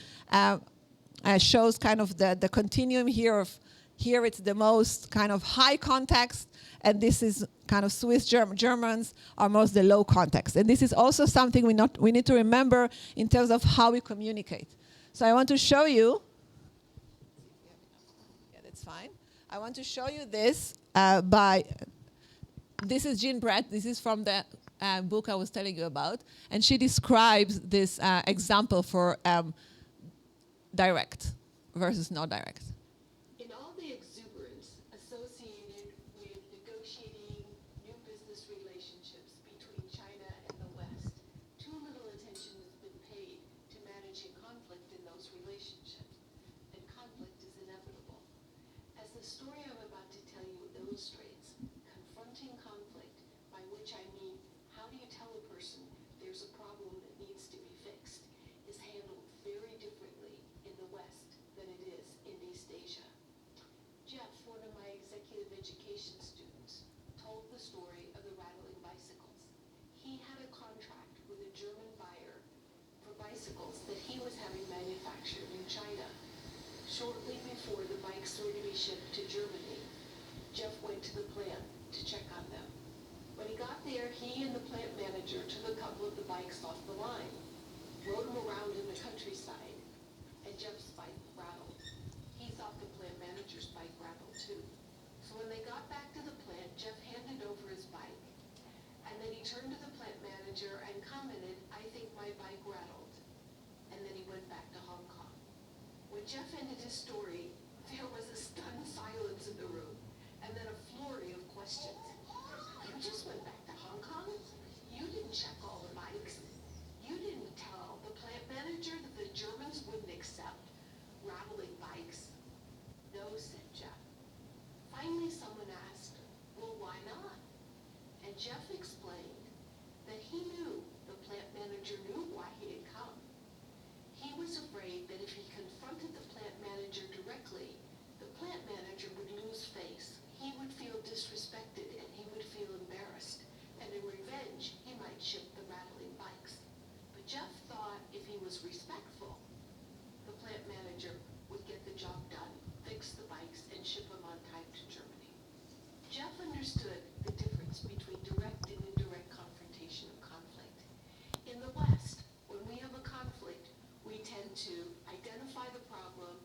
shows kind of the continuum here of, here it's the most kind of high context, and this is kind of Swiss Germans are most the low context. And this is also something we need to remember in terms of how we communicate. So I want to show you, yeah, that's fine. I want to show you this this is Jean Brett, this is from the book I was telling you about, and she describes this example for direct versus not direct. In all the exuberance associated with negotiating new business relationships between China and the West, too little attention has been paid to managing conflict in those relationships, and conflict is inevitable. As the story I'm about to tell you illustrates, confronting conflict, by which I mean how do you tell a person there's a problem that needs to be fixed, is handled very differently in the West than it is in East Asia. Jeff, one of my executive education students, told the story of the rattling bicycles. He had a contract with a German buyer for bicycles that he was having manufactured in China. Shortly before the bikes were to be shipped to Germany, Jeff went to the plant to check on them. When he got there, he and the plant manager took a couple of the bikes off the line, rode them around in the countryside, and Jeff's bike rattled. He thought the plant manager's bike rattled too. So when they got back to the plant, Jeff handed over his bike, and then he turned to the plant manager and commented, "I think my bike rattled." And then he went back to Hong Kong. When Jeff ended his story, there was a stunned silence in the room, and then a flurry of questions. "You just went back to Hong Kong? You didn't check all the bikes? You didn't tell the plant manager that the Germans wouldn't accept rattling bikes?" "No," said Jeff. Finally, someone asked, "Well, why not?" And Jeff explained that he knew the plant manager knew why he had come. He was afraid that if he confronted the plant manager directly, the plant manager would lose face. He would feel disrespected and he would feel embarrassed. And in revenge, he might ship the rattling bikes. But Jeff thought if he was respectful, the plant manager would get the job done, fix the bikes, and ship them on time to Germany. Jeff understood the difference between direct and indirect confrontation of conflict. In the West, when we have a conflict, we tend to identify the problem,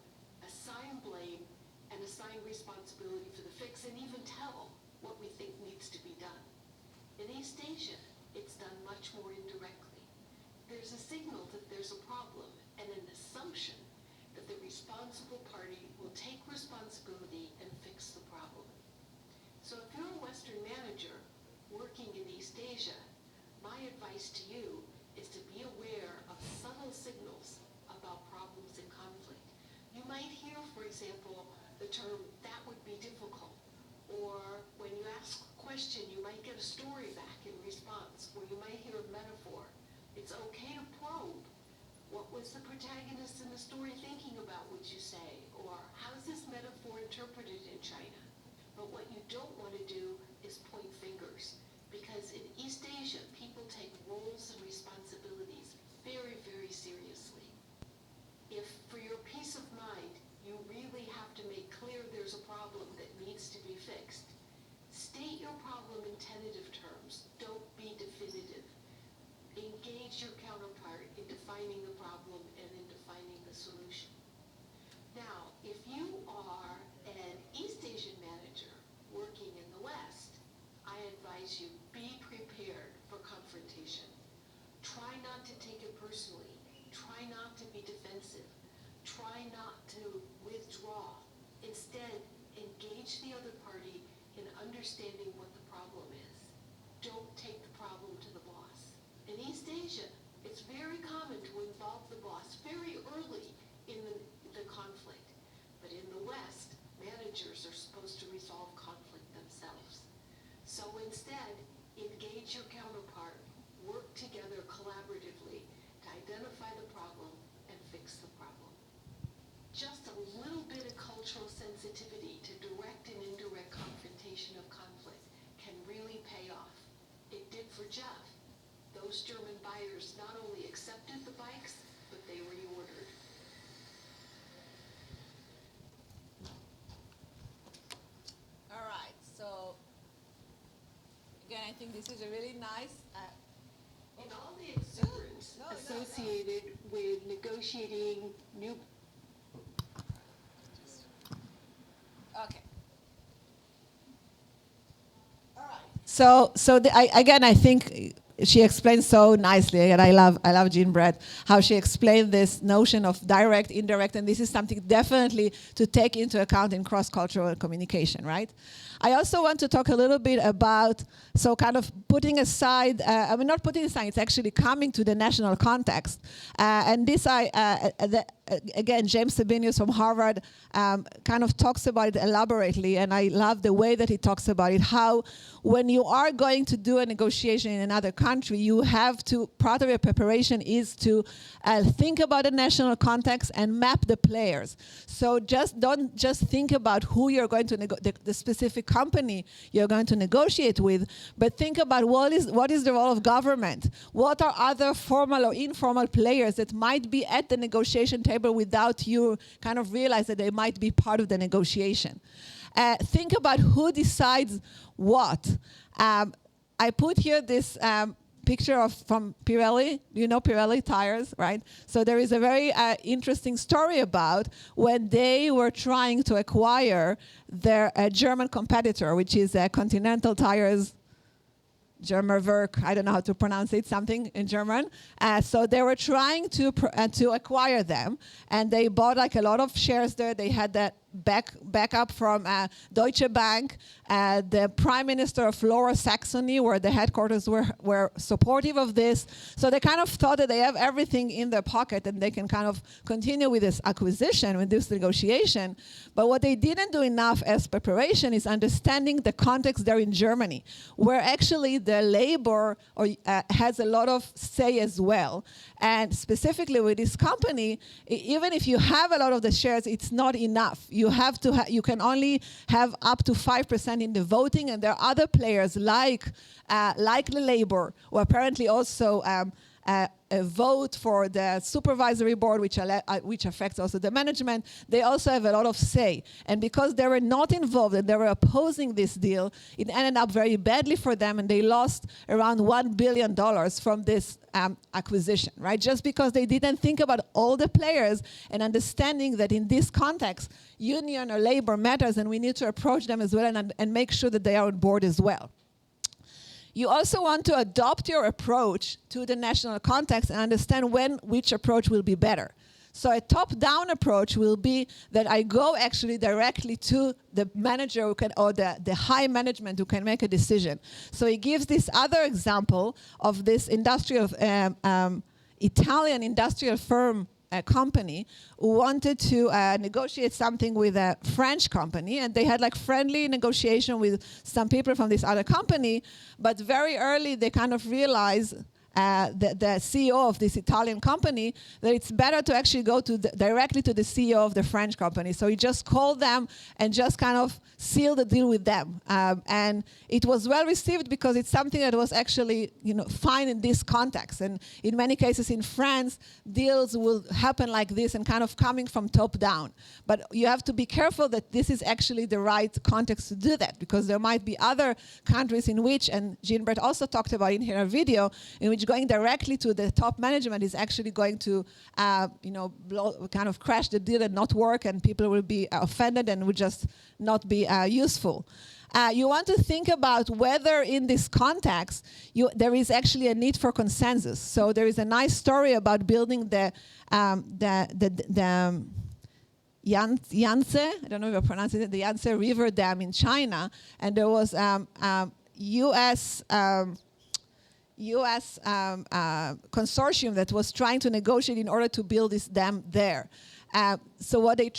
assign blame, and assign responsibility for the fix, and even tell what we think needs to be done. In East Asia, it's done much more indirectly. There's a signal that there's a problem, and an assumption that the responsible party will take responsibility and fix the problem. So if you're a Western manager working in East Asia, my advice to you is to be aware of subtle signals about problems and conflict. You might hear, for example, the term, "that would be difficult," or when you ask a question, you might get a story back in response, or you might hear a metaphor. It's okay to probe. What was the protagonist in the story thinking about, would you say? Or how's this metaphor interpreted in China? But what you don't want to do is point fingers, because in East Asia, people take roles and responsibilities very, very seriously. If for your peace of mind, you really have to make clear there's a problem that needs to be fixed, state your problem in tentative terms. Don't be definitive. Engage your counterpart in defining the problem and in defining the solution. Now, if you are an East cultural sensitivity to direct and indirect confrontation of conflict can really pay off. It did for Jeff. Those German buyers not only accepted the bikes, but they reordered. All right, so again, I think this is a really nice. In all the exuberance associated with negotiating new. Okay. All right. So again, I think she explained so nicely, and I love Jean Brett, how she explained this notion of direct, indirect, and this is something definitely to take into account in cross-cultural communication, right? I also want to talk a little bit about, so kind of putting aside, not putting aside, it's actually coming to the national context. And this, again, James Sabinius from Harvard kind of talks about it elaborately, and I love the way that he talks about it, how when you are going to do a negotiation in another country, you have to, part of your preparation is to think about the national context and map the players. So don't just think about who you're going to, the specific company you're going to negotiate with, but think about what is the role of government? What are other formal or informal players that might be at the negotiation table without you kind of realize that they might be part of the negotiation? Think about who decides what. I put here this picture from Pirelli. You know Pirelli tires, right? So there is a very interesting story about when they were trying to acquire their German competitor, which is Continental Tires, Werk, I don't know how to pronounce it, something in German. So they were trying to acquire them, and they bought like a lot of shares there. They had that backup from Deutsche Bank. The Prime Minister of Lower Saxony, where the headquarters were supportive of this. So they kind of thought that they have everything in their pocket and they can kind of continue with this acquisition, with this negotiation. But what they didn't do enough as preparation is understanding the context there in Germany, where actually the labor has a lot of say as well. And specifically with this company, even if you have a lot of the shares, it's not enough. You have to. You can only have up to 5% in the voting, and there are other players like the labor, who apparently also vote for the supervisory board, which affects also the management. They also have a lot of say, and because they were not involved and they were opposing this deal, it ended up very badly for them, and they lost around $1 billion from this acquisition, right? Just because they didn't think about all the players and understanding that in this context, union or labor matters, and we need to approach them as well and make sure that they are on board as well. You also want to adopt your approach to the national context and understand which approach will be better. So a top-down approach will be that I go actually directly to the manager who can, or the high management who can make a decision. So he gives this other example of this Italian industrial firm company who wanted to negotiate something with a French company, and they had like friendly negotiation with some people from this other company, but very early they kind of realized the CEO of this Italian company, that it's better to actually go directly to the CEO of the French company. So he just called them and just kind of sealed the deal with them. And it was well received because it's something that was actually, fine in this context. And in many cases in France, deals will happen like this and kind of coming from top down. But you have to be careful that this is actually the right context to do that, because there might be other countries in which, and Jean Brett also talked about in her video, in which going directly to the top management is actually going to, kind of crash the deal and not work, and people will be offended and will just not be useful. You want to think about whether in this context there is actually a need for consensus. So there is a nice story about building the Yangtze, I don't know if I'm pronouncing it, the Yangtze River Dam in China, and there was U.S. consortium that was trying to negotiate in order to build this dam there. So what they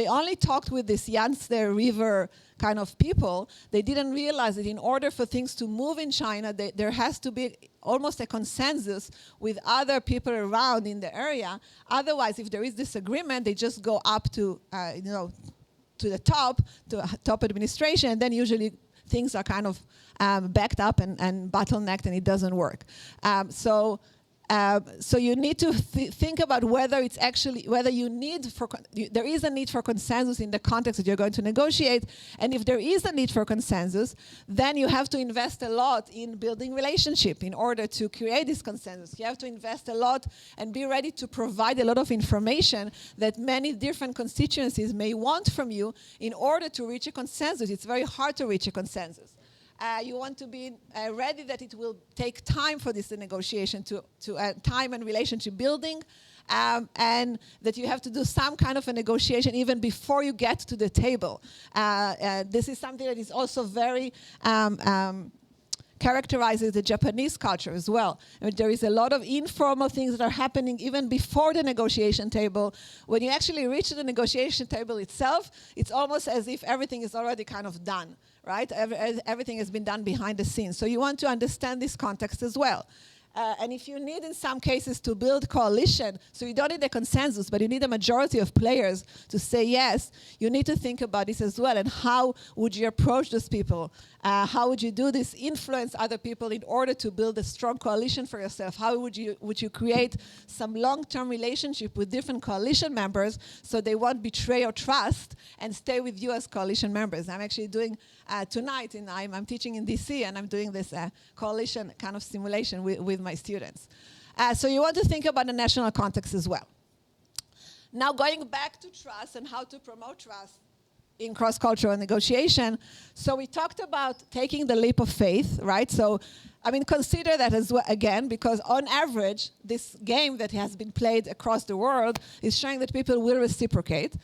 only talked with this Yangtze River kind of people. They didn't realize that in order for things to move in China, there has to be almost a consensus with other people around in the area. Otherwise, if there is disagreement, they just go up to, to the top, to top administration, then usually things are kind of backed up and bottlenecked, and it doesn't work. So you need to think about whether it's actually, whether there is a need for consensus in the context that you're going to negotiate. And if there is a need for consensus, then you have to invest a lot in building relationship in order to create this consensus. You have to invest a lot and be ready to provide a lot of information that many different constituencies may want from you in order to reach a consensus. It's very hard to reach a consensus. You want to be ready that it will take time for this negotiation, to time and relationship building, and that you have to do some kind of a negotiation even before you get to the table. This is something that is also very characterizes the Japanese culture as well. I mean, there is a lot of informal things that are happening even before the negotiation table. When you actually reach the negotiation table itself, it's almost as if everything is already kind of done, right? Everything has been done behind the scenes. So you want to understand this context as well. And if you need, in some cases, to build coalition, so you don't need a consensus, but you need a majority of players to say yes, you need to think about this as well. And how would you approach those people? How would you do this, influence other people in order to build a strong coalition for yourself? How would you create some long-term relationship with different coalition members so they won't betray your trust and stay with you as coalition members? I'm actually doing tonight, I'm teaching in DC, and I'm doing this coalition kind of simulation with my students. So you want to think about the national context as well. Now going back to trust and how to promote trust in cross-cultural negotiation. So we talked about taking the leap of faith, right? So, I mean, consider that as well, again, because on average, this game that has been played across the world is showing that people will reciprocate.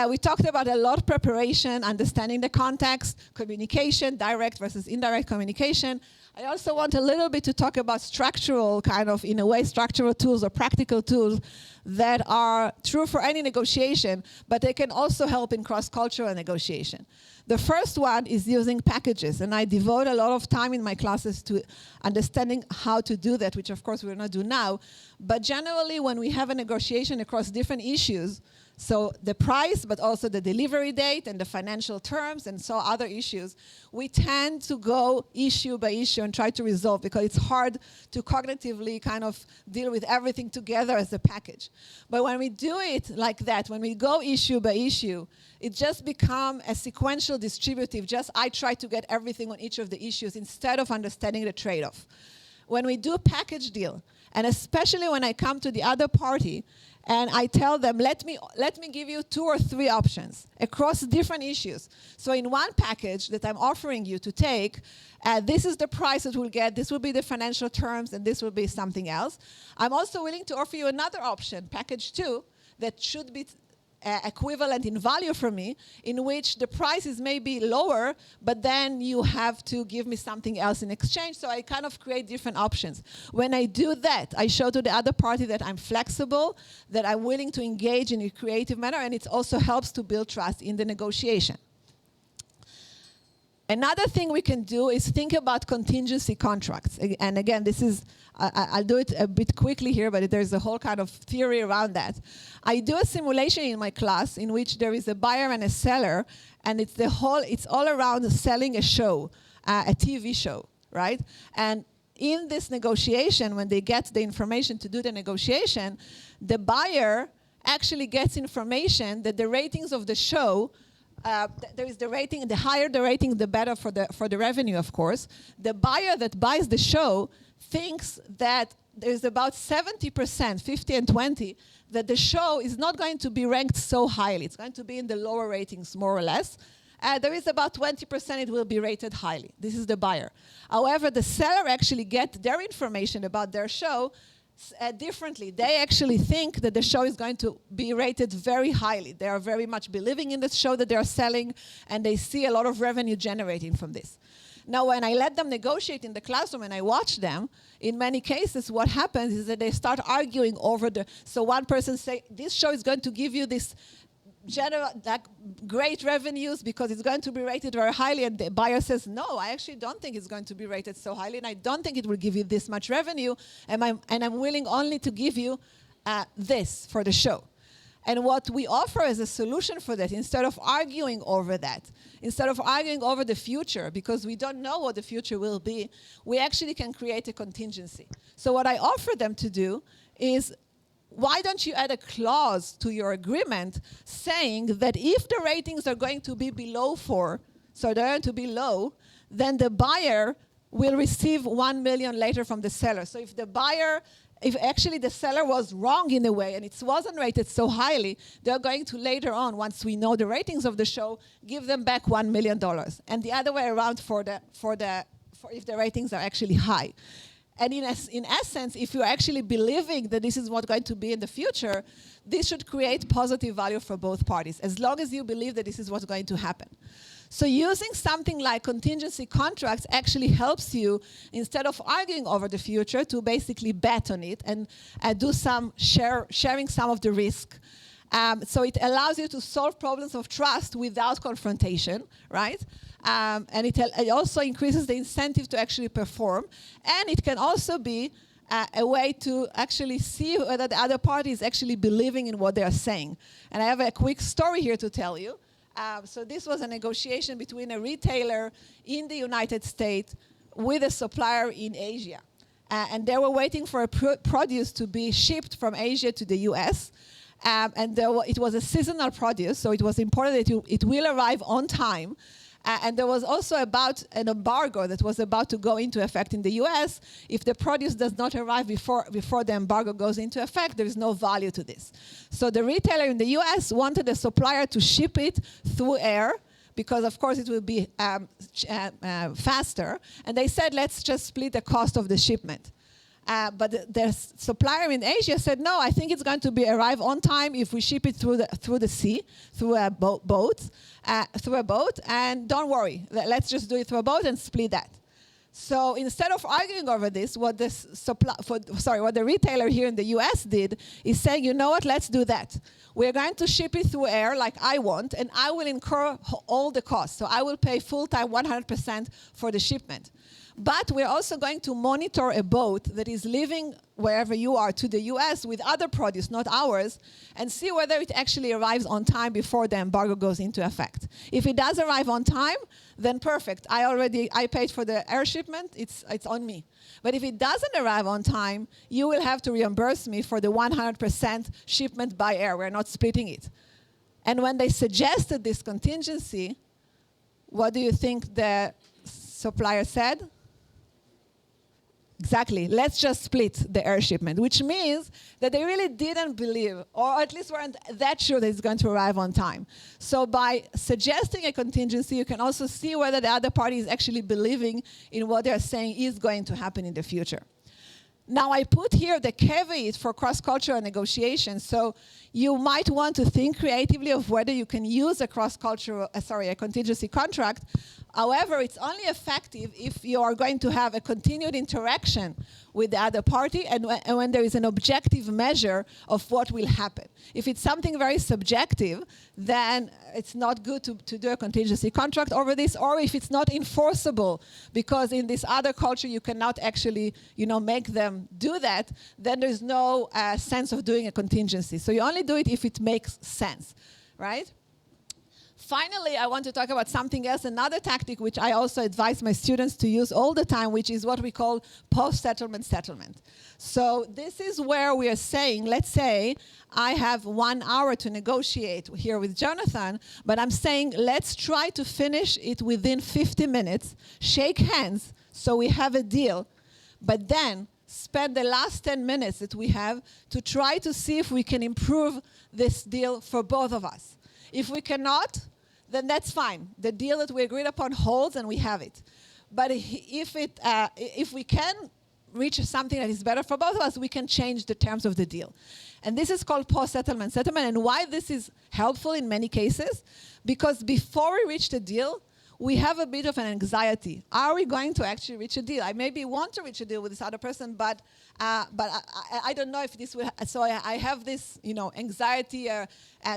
We talked about a lot of preparation, understanding the context, communication, direct versus indirect communication. I also want a little bit to talk about structural, kind of, in a way, structural tools or practical tools that are true for any negotiation, but they can also help in cross-cultural negotiation. The first one is using packages, and I devote a lot of time in my classes to understanding how to do that, which of course we will not do now. But generally, when we have a negotiation across different issues, so the price, but also the delivery date and the financial terms and so other issues, we tend to go issue by issue and try to resolve, because it's hard to cognitively kind of deal with everything together as a package. But when we do it like that, when we go issue by issue, it just becomes a sequential distributive. Just I try to get everything on each of the issues instead of understanding the trade-off. When we do a package deal, and especially when I come to the other party and I tell them, let me give you 2 or 3 options across different issues. So in one package that I'm offering you to take, this is the price that we'll get, this will be the financial terms, and this will be something else. I'm also willing to offer you another option, package 2, that should be equivalent in value for me, in which the price is maybe lower, but then you have to give me something else in exchange. So I kind of create different options. When I do that, I show to the other party that I'm flexible, that I'm willing to engage in a creative manner, and it also helps to build trust in the negotiation. Another thing we can do is think about contingency contracts. And again, this is, I'll do it a bit quickly here, but there's a whole kind of theory around that. I do a simulation in my class in which there is a buyer and a seller, and it's all around selling a show, a TV show, right? And in this negotiation, when they get the information to do the negotiation, the buyer actually gets information that the ratings of the show, there is the rating, the higher the rating, the better for the revenue, of course. The buyer that buys the show thinks that there's about 70%, 50 and 20, that the show is not going to be ranked so highly. It's going to be in the lower ratings, more or less. There is about 20% it will be rated highly. This is the buyer. However, the seller actually gets their information about their show differently. They actually think that the show is going to be rated very highly. They are very much believing in the show that they are selling, and they see a lot of revenue generating from this. Now, when I let them negotiate in the classroom and I watch them, in many cases what happens is that they start arguing over so one person say, this show is going to give you this great revenues because it's going to be rated very highly, and the buyer says, no, I actually don't think it's going to be rated so highly, and I don't think it will give you this much revenue, and I'm willing only to give you this for the show. And what we offer as a solution for that, instead of arguing over that, instead of arguing over the future, because we don't know what the future will be, we actually can create a contingency. So what I offer them to do is, why don't you add a clause to your agreement saying that if the ratings are going to be below 4, so they're going to be low, then the buyer will receive 1 million later from the seller. So if actually the seller was wrong in a way and it wasn't rated so highly, they're going to later on, once we know the ratings of the show, give them back $1 million. And the other way around for if the ratings are actually high. And in essence, if you're actually believing that this is what's going to be in the future, this should create positive value for both parties, as long as you believe that this is what's going to happen. So using something like contingency contracts actually helps you, instead of arguing over the future, to basically bet on it and do some sharing some of the risk. So it allows you to solve problems of trust without confrontation, right? And it also increases the incentive to actually perform. And it can also be a way to actually see whether the other party is actually believing in what they are saying. And I have a quick story here to tell you. So this was a negotiation between a retailer in the United States with a supplier in Asia. And they were waiting for a produce to be shipped from Asia to the US. And it was a seasonal produce, so it was important that it will arrive on time. And there was also about an embargo that was about to go into effect in the US. If the produce does not arrive before the embargo goes into effect, there is no value to this. So the retailer in the US wanted the supplier to ship it through air, because of course it will be faster. And they said, let's just split the cost of the shipment. But the supplier in Asia said, no, I think it's going to arrive on time if we ship it through the sea, through a boat, and don't worry, let's just do it through a boat and split that. So instead of arguing over this, what the retailer here in the US did is saying, you know what, let's do that. We're going to ship it through air like I want, and I will incur all the costs. So I will pay full-time 100% for the shipment. But we're also going to monitor a boat that is leaving wherever you are to the US with other produce, not ours, and see whether it actually arrives on time before the embargo goes into effect. If it does arrive on time, then perfect. I paid for the air shipment, it's on me. But if it doesn't arrive on time, you will have to reimburse me for the 100% shipment by air. We're not splitting it. And when they suggested this contingency, what do you think the supplier said? Exactly. Let's just split the air shipment, which means that they really didn't believe, or at least weren't that sure that it's going to arrive on time. So by suggesting a contingency, you can also see whether the other party is actually believing in what they're saying is going to happen in the future. Now, I put here the caveat for cross-cultural negotiations. So you might want to think creatively of whether you can use a a contingency contract. However, it's only effective if you are going to have a continued interaction with the other party and when there is an objective measure of what will happen. If it's something very subjective, then it's not good to do a contingency contract over this, or if it's not enforceable, because in this other culture you cannot actually, make them do that, then there's no sense of doing a contingency. So you only do it if it makes sense, right? Finally, I want to talk about something else, another tactic which I also advise my students to use all the time, which is what we call post-settlement settlement. So this is where we are saying, let's say I have 1 hour to negotiate here with Jonathan, but I'm saying let's try to finish it within 50 minutes, shake hands, so we have a deal, but then spend the last 10 minutes that we have to try to see if we can improve this deal for both of us. If we cannot, then that's fine. The deal that we agreed upon holds and we have it. But if we can reach something that is better for both of us, we can change the terms of the deal. And this is called post-settlement settlement. And why this is helpful in many cases? Because before we reach the deal, we have a bit of an anxiety. Are we going to actually reach a deal? I maybe want to reach a deal with this other person, but I don't know if this will. So I have this, anxiety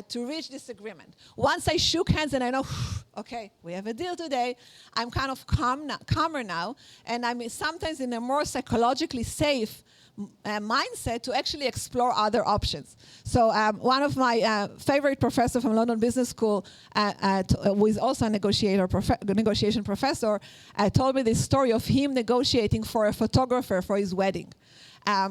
to reach this agreement. Once I shook hands and I know, okay, we have a deal today, I'm kind of calmer now, and I'm sometimes in a more psychologically safe mindset to actually explore other options. So one of my favorite professors from London Business School, who is also a negotiation professor, told me this story of him negotiating for a photographer for his wedding.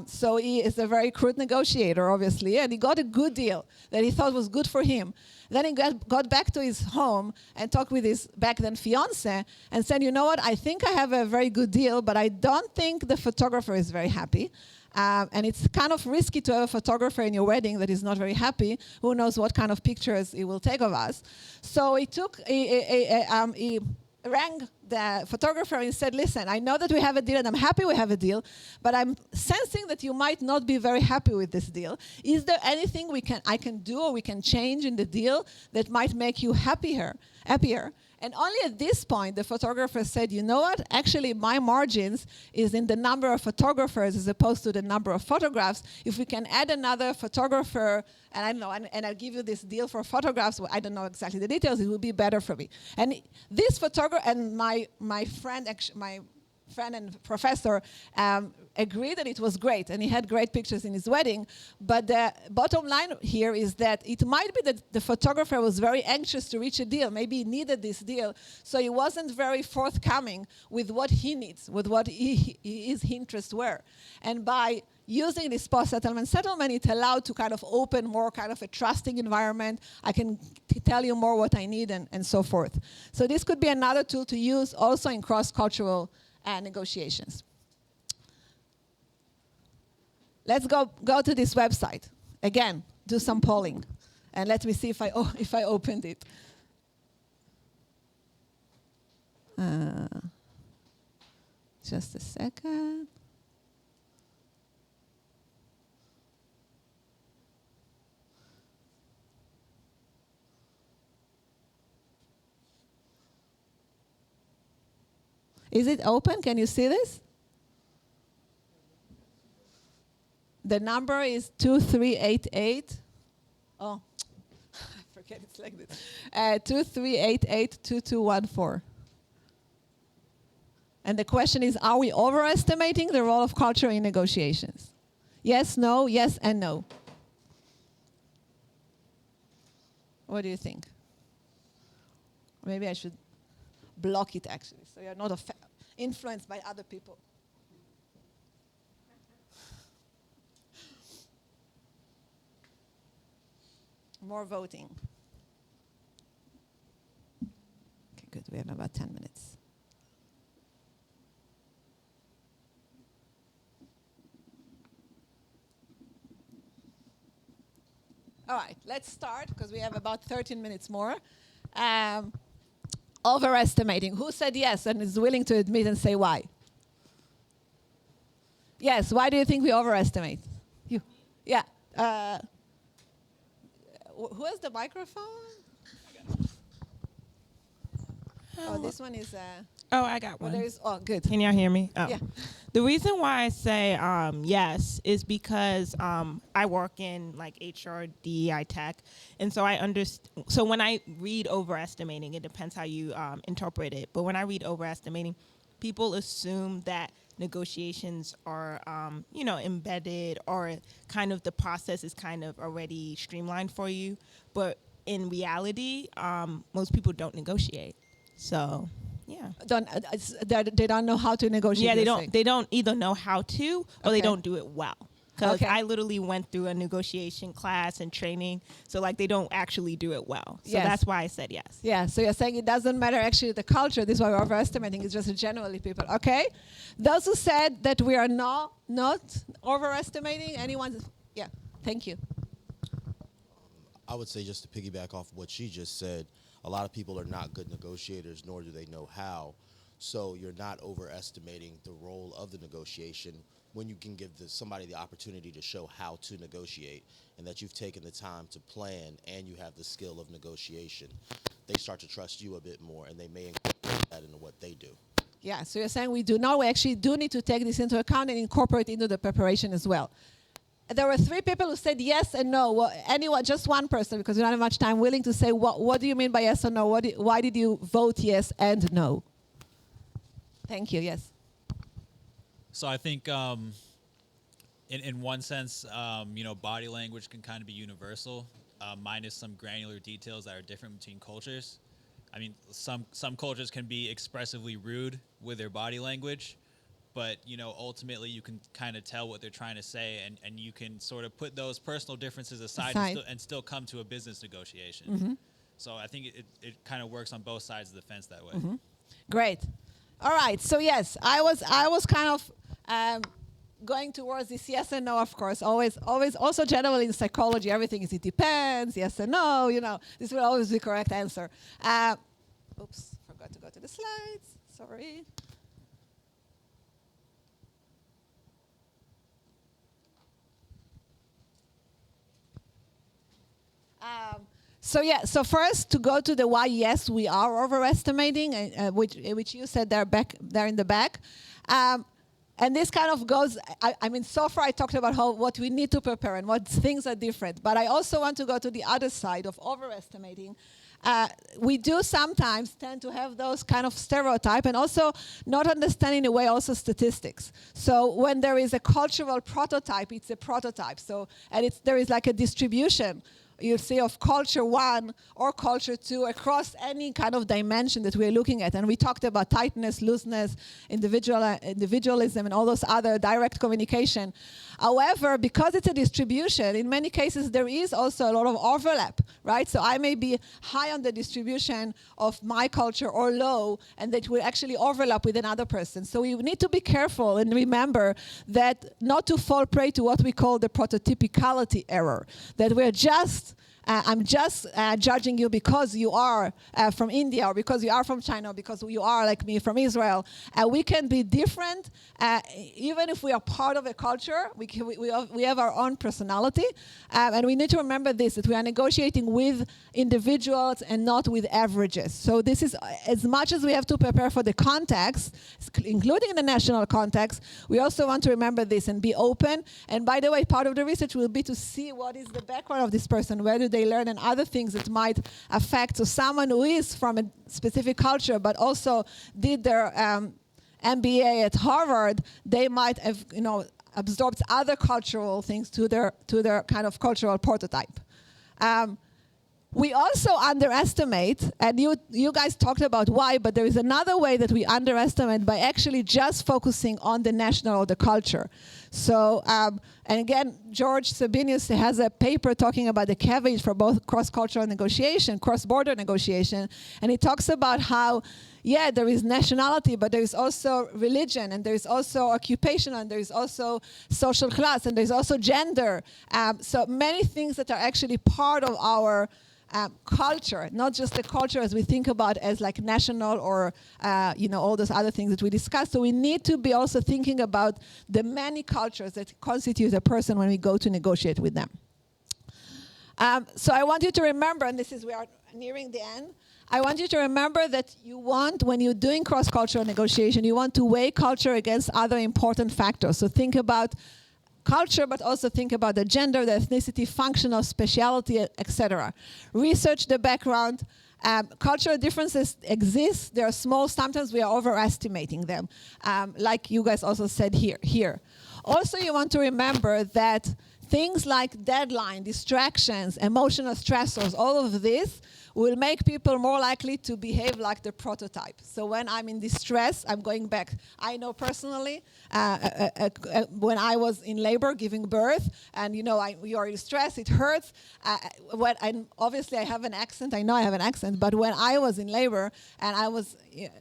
So he is a very crude negotiator, obviously, and he got a good deal that he thought was good for him. Then he got back to his home and talked with his back then fiance and said, you know what, I think I have a very good deal, but I don't think the photographer is very happy. And it's kind of risky to have a photographer in your wedding that is not very happy. Who knows what kind of pictures he will take of us. So he rang the photographer and said, listen, I know that we have a deal and I'm happy we have a deal, but I'm sensing that you might not be very happy with this deal. Is there anything I can do or we can change in the deal that might make you happier? And only at this point, the photographer said, you know what? Actually, my margins is in the number of photographers as opposed to the number of photographs. If we can add another photographer, and I don't know, and I'll give you this deal for photographs, well, I don't know exactly the details, it will be better for me. And this photographer, and my friend and professor agreed that it was great, and he had great pictures in his wedding. But the bottom line here is that it might be that the photographer was very anxious to reach a deal. Maybe he needed this deal, so he wasn't very forthcoming with what he needs, with what his interests were. And by using this post-settlement settlement, it allowed to kind of open more kind of a trusting environment. I can tell you more what I need and so forth. So this could be another tool to use also in cross-cultural negotiations. Let's go to this website. Again, do some polling. And let me see if I opened it. Just a second. Is it open? Can you see this? The number is 2388. Oh, I forget it's like this. 2388-2214. And the question is, are we overestimating the role of culture in negotiations? Yes, no, yes, and no. What do you think? Maybe I should block it, actually, so you're not influenced by other people. More voting. Okay, good. We have about 10 minutes. All right, let's start, because we have about 13 minutes more. Overestimating. Who said yes and is willing to admit and say why? Yes, why do you think we overestimate? You. Yeah. Who has the microphone? Oh, this one is... Oh, I got one. Good. Can y'all hear me? Oh. Yeah. The reason why I say yes is because I work in like HR, DEI tech, and so I understand. So when I read overestimating, it depends how you interpret it. But when I read overestimating, people assume that negotiations are, embedded, or kind of the process is kind of already streamlined for you. But in reality, most people don't negotiate. So. Yeah. They don't know how to negotiate. Yeah, they don't either know how to, or they don't do it well. Because I literally went through a negotiation class and training, so like they don't actually do it well. So that's why I said yes. Yeah. So you're saying it doesn't matter actually the culture. This is why we're overestimating. It's just generally people. Okay. Those who said that we are not overestimating anyone. Yeah. Thank you. I would say, just to piggyback off what she just said, a lot of people are not good negotiators, nor do they know how. So you're not overestimating the role of the negotiation when you can give somebody the opportunity to show how to negotiate, and that you've taken the time to plan and you have the skill of negotiation. They start to trust you a bit more, and they may incorporate that into what they do. Yeah, so you're saying we actually do need to take this into account and incorporate it into the preparation as well. there were 3 people who said yes and no. Well, anyone, just one person, because we don't have much time, willing to say, what do you mean by yes or no? Why did you vote yes and no? Thank you, yes. So I think in one sense, body language can kind of be universal, minus some granular details that are different between cultures. I mean, some cultures can be expressively rude with their body language, but ultimately you can kind of tell what they're trying to say, and you can sort of put those personal differences aside. And still come to a business negotiation. Mm-hmm. So I think it kind of works on both sides of the fence that way. Mm-hmm. Great. All right. So yes, I was kind of going towards this yes and no, of course. Always. Also, generally in psychology, everything is it depends. Yes and no. This will always be the correct answer. Oops, forgot to go to the slides. Sorry. So first, to go to the why, yes, we are overestimating, which you said there in the back. And this kind of goes, I mean, so far I talked about what we need to prepare and what things are different. But I also want to go to the other side of overestimating. We do sometimes tend to have those kind of stereotype and also not understanding in a way also statistics. So when there is a cultural prototype, it's a prototype. So, and there is like a distribution, you see, of culture 1 or culture 2 across any kind of dimension that we're looking at. And we talked about tightness, looseness, individualism, and all those other direct communication. However, because it's a distribution, in many cases there is also a lot of overlap, right? So I may be high on the distribution of my culture or low, and that will actually overlap with another person. So we need to be careful and remember that not to fall prey to what we call the prototypicality error, that we're just I'm just judging you because you are from India, or because you are from China, or because you are like me from Israel. We can be different, even if we are part of a culture. We have our own personality, and we need to remember this: that we are negotiating with individuals and not with averages. So this is, as much as we have to prepare for the context, including the national context, we also want to remember this and be open. And by the way, part of the research will be to see what is the background of this person, where do they learn, and other things that might affect. So someone who is from a specific culture but also did their MBA at Harvard, they might have absorbed other cultural things to their kind of cultural prototype. We also underestimate, and you guys talked about why, but there is another way that we underestimate by actually just focusing on the national or the culture. So, and again, George Sabinius has a paper talking about the caveat for both cross-cultural negotiation, cross-border negotiation, and he talks about how, yeah, there is nationality, but there is also religion, and there is also occupation, and there is also social class, and there is also gender. So many things that are actually part of our culture, not just the culture as we think about as like national or all those other things that we discussed. So we need to be also thinking about the many cultures that constitute a person when we go to negotiate with them. So I want you to remember, and we are nearing the end, I want you to remember that when you're doing cross-cultural negotiation, you want to weigh culture against other important factors. So think about culture, but also think about the gender, the ethnicity, functional speciality, etc. Research the background. Cultural differences exist. They are small. Sometimes we are overestimating them, like you guys also said here. Also, you want to remember that things like deadline, distractions, emotional stressors, all of this will make people more likely to behave like the prototype. So when I'm in distress, I'm going back. I know personally, when I was in labor giving birth, and you are in stress, it hurts. And obviously I have an accent, I know I have an accent, but when I was in labor and I was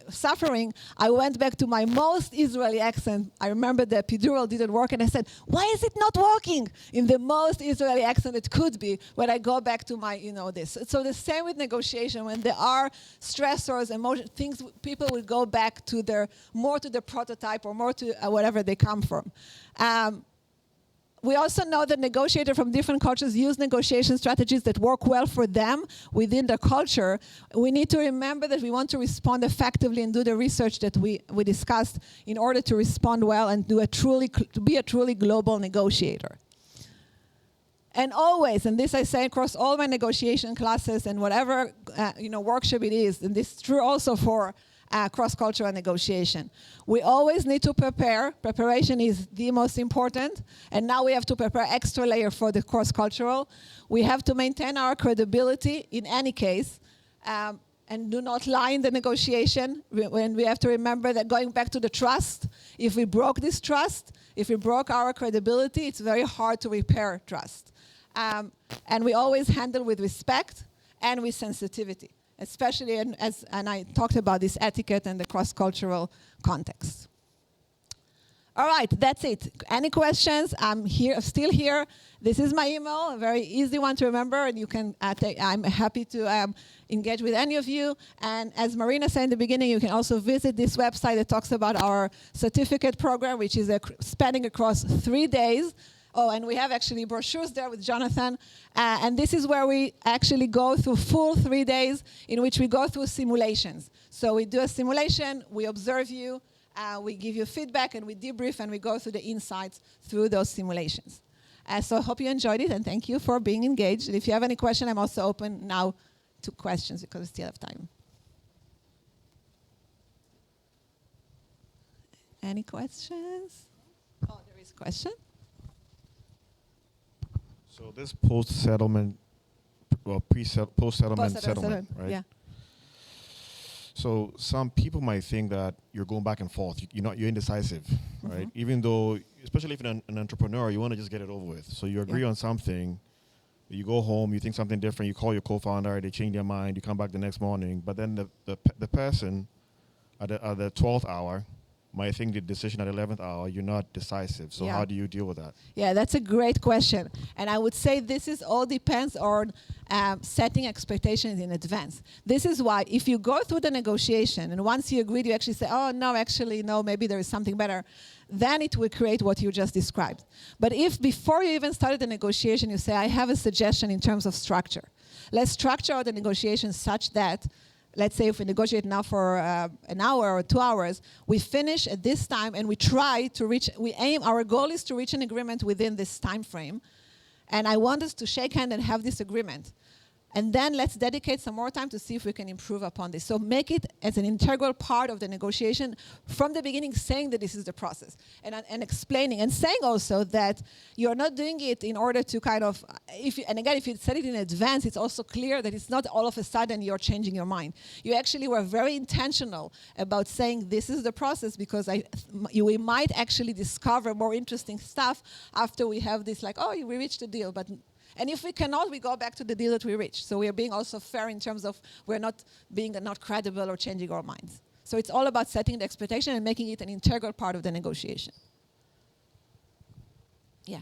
suffering, I went back to my most Israeli accent. I remember the epidural didn't work, and I said, why is it not working? In the most Israeli accent it could be, when I go back to my, this. So the same with negotiation. When there are stressors, emotions, things, people will go back to more to the prototype, or more to whatever they come from. We also know that negotiators from different cultures use negotiation strategies that work well for them within the culture. We need to remember that we want to respond effectively and do the research that we discussed in order to respond well and to be a truly global negotiator. And always, and this I say across all my negotiation classes and whatever workshop it is, and this is true also for cross-cultural negotiation. We always need to prepare. Preparation is the most important, and now we have to prepare extra layer for the cross-cultural. We have to maintain our credibility in any case, and do not lie in the negotiation. When we have to remember that going back to the trust, if we broke this trust, if we broke our credibility, it's very hard to repair trust. And we always handle with respect and with sensitivity, especially and I talked about this etiquette and the cross-cultural context. All right, that's it. Any questions? I'm still here. This is my email, a very easy one to remember, and you can. I'm happy to engage with any of you. And as Marina said in the beginning, you can also visit this website that talks about our certificate program, which is spanning across 3 days. Oh, and we have actually brochures there with Jonathan. And this is where we actually go through full 3 days in which we go through simulations. So we do a simulation, we observe you, we give you feedback, and we debrief, and we go through the insights through those simulations. So I hope you enjoyed it, and thank you for being engaged. And if you have any question, I'm also open now to questions because we still have time. Any questions? Oh, there is a question. So this post-settlement, well, post-settlement settlement, right? Yeah. So some people might think that you're going back and forth. You're indecisive, right? Even though, especially if you're an entrepreneur, you want to just get it over with. So you agree on something, you go home, you think something different, you call your co-founder, they change their mind, you come back the next morning. But then the person at the 12th hour might think the decision at the 11th hour, you're not decisive. So how do you deal with that? Yeah, that's a great question. And I would say this is all depends on setting expectations in advance. This is why if you go through the negotiation and once you agree, you actually say, oh, no, actually, no, maybe there is something better, then it will create what you just described. But if before you even started the negotiation, you say, I have a suggestion in terms of structure. Let's structure out the negotiation such that let's say if we negotiate now for an hour or 2 hours, we finish at this time and we try to our goal is to reach an agreement within this time frame. And I want us to shake hands and have this agreement. And then let's dedicate some more time to see if we can improve upon this. So make it as an integral part of the negotiation from the beginning, saying that this is the process and explaining and saying also that you're not doing it in order to kind of, if you said it in advance, it's also clear that it's not all of a sudden you're changing your mind. You actually were very intentional about saying this is the process because we might actually discover more interesting stuff after we have this like, oh, we reached a deal, and if we cannot, we go back to the deal that we reached. So we are being also fair in terms of we're not being not credible or changing our minds. So it's all about setting the expectation and making it an integral part of the negotiation. Yeah.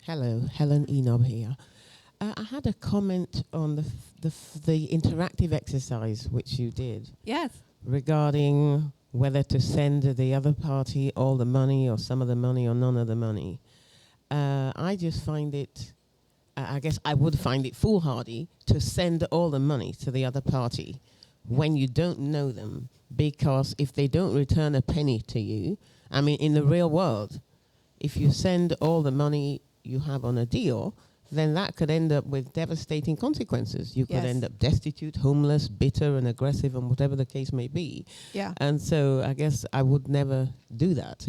Hello, Helen Enob here. I had a comment on the interactive exercise which you did. Yes. Regarding whether to send the other party all the money or some of the money or none of the money. I just find it, I guess I would find it foolhardy to send all the money to the other party when you don't know them, because if they don't return a penny to you, I mean, in the real world, if you send all the money you have on a deal, then that could end up with devastating consequences. You could end up destitute, homeless, bitter, and aggressive, and whatever the case may be. Yeah. And so I guess I would never do that,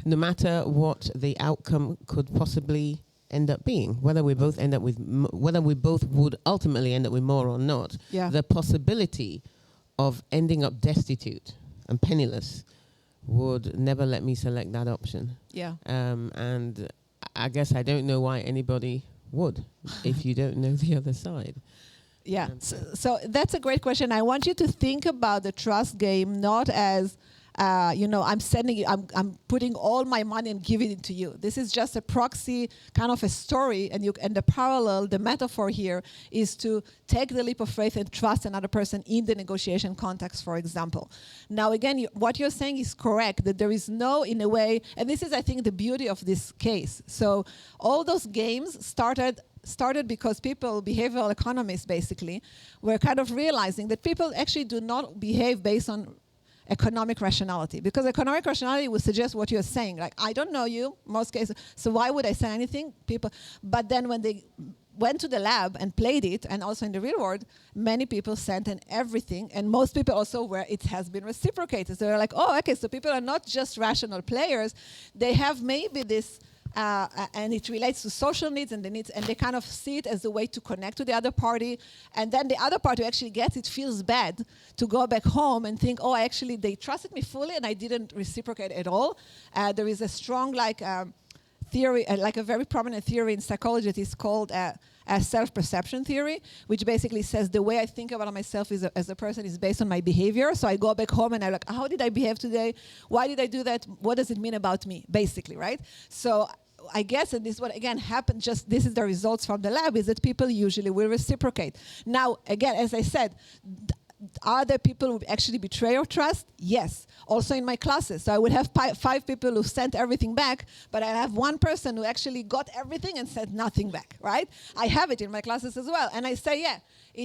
no matter what the outcome could possibly end up being. Whether we both end up with, whether we both would ultimately end up with more or not. Yeah. The possibility of ending up destitute and penniless would never let me select that option. Yeah. And I guess I don't know why anybody would if you don't know the other side. Yeah, so that's a great question. I want you to think about the trust game not as, I'm putting all my money and giving it to you. This is just a proxy kind of a story, and the parallel, the metaphor here is to take the leap of faith and trust another person in the negotiation context, for example. Now, again, what you're saying is correct, that there is no, in a way, and this is, I think, the beauty of this case. So all those games started because people, behavioral economists basically, were kind of realizing that people actually do not behave based on economic rationality, because economic rationality would suggest what you're saying, like, I don't know you, most cases, so why would I say anything? People, but then when they went to the lab and played it, and also in the real world, many people sent in everything, and most people also where it has been reciprocated. So they're like, oh, okay, so people are not just rational players, they have maybe this, and it relates to social needs and the needs, and they kind of see it as a way to connect to the other party, and then the other party who actually gets it feels bad to go back home and think, oh, actually they trusted me fully and I didn't reciprocate at all. There is a strong theory, like a very prominent theory in psychology that is called self-perception theory, which basically says the way I think about myself as a person is based on my behavior. So I go back home and I'm like, how did I behave today? Why did I do that? What does it mean about me? Basically, right? So I guess, and this is what again happened, just this is the results from the lab, is that people usually will reciprocate. Now, again, as I said, are there people who actually betray your trust? Yes. Also in my classes. So I would have 5 people who sent everything back, but I have one person who actually got everything and sent nothing back, right? I have it in my classes as well. And I say, yeah,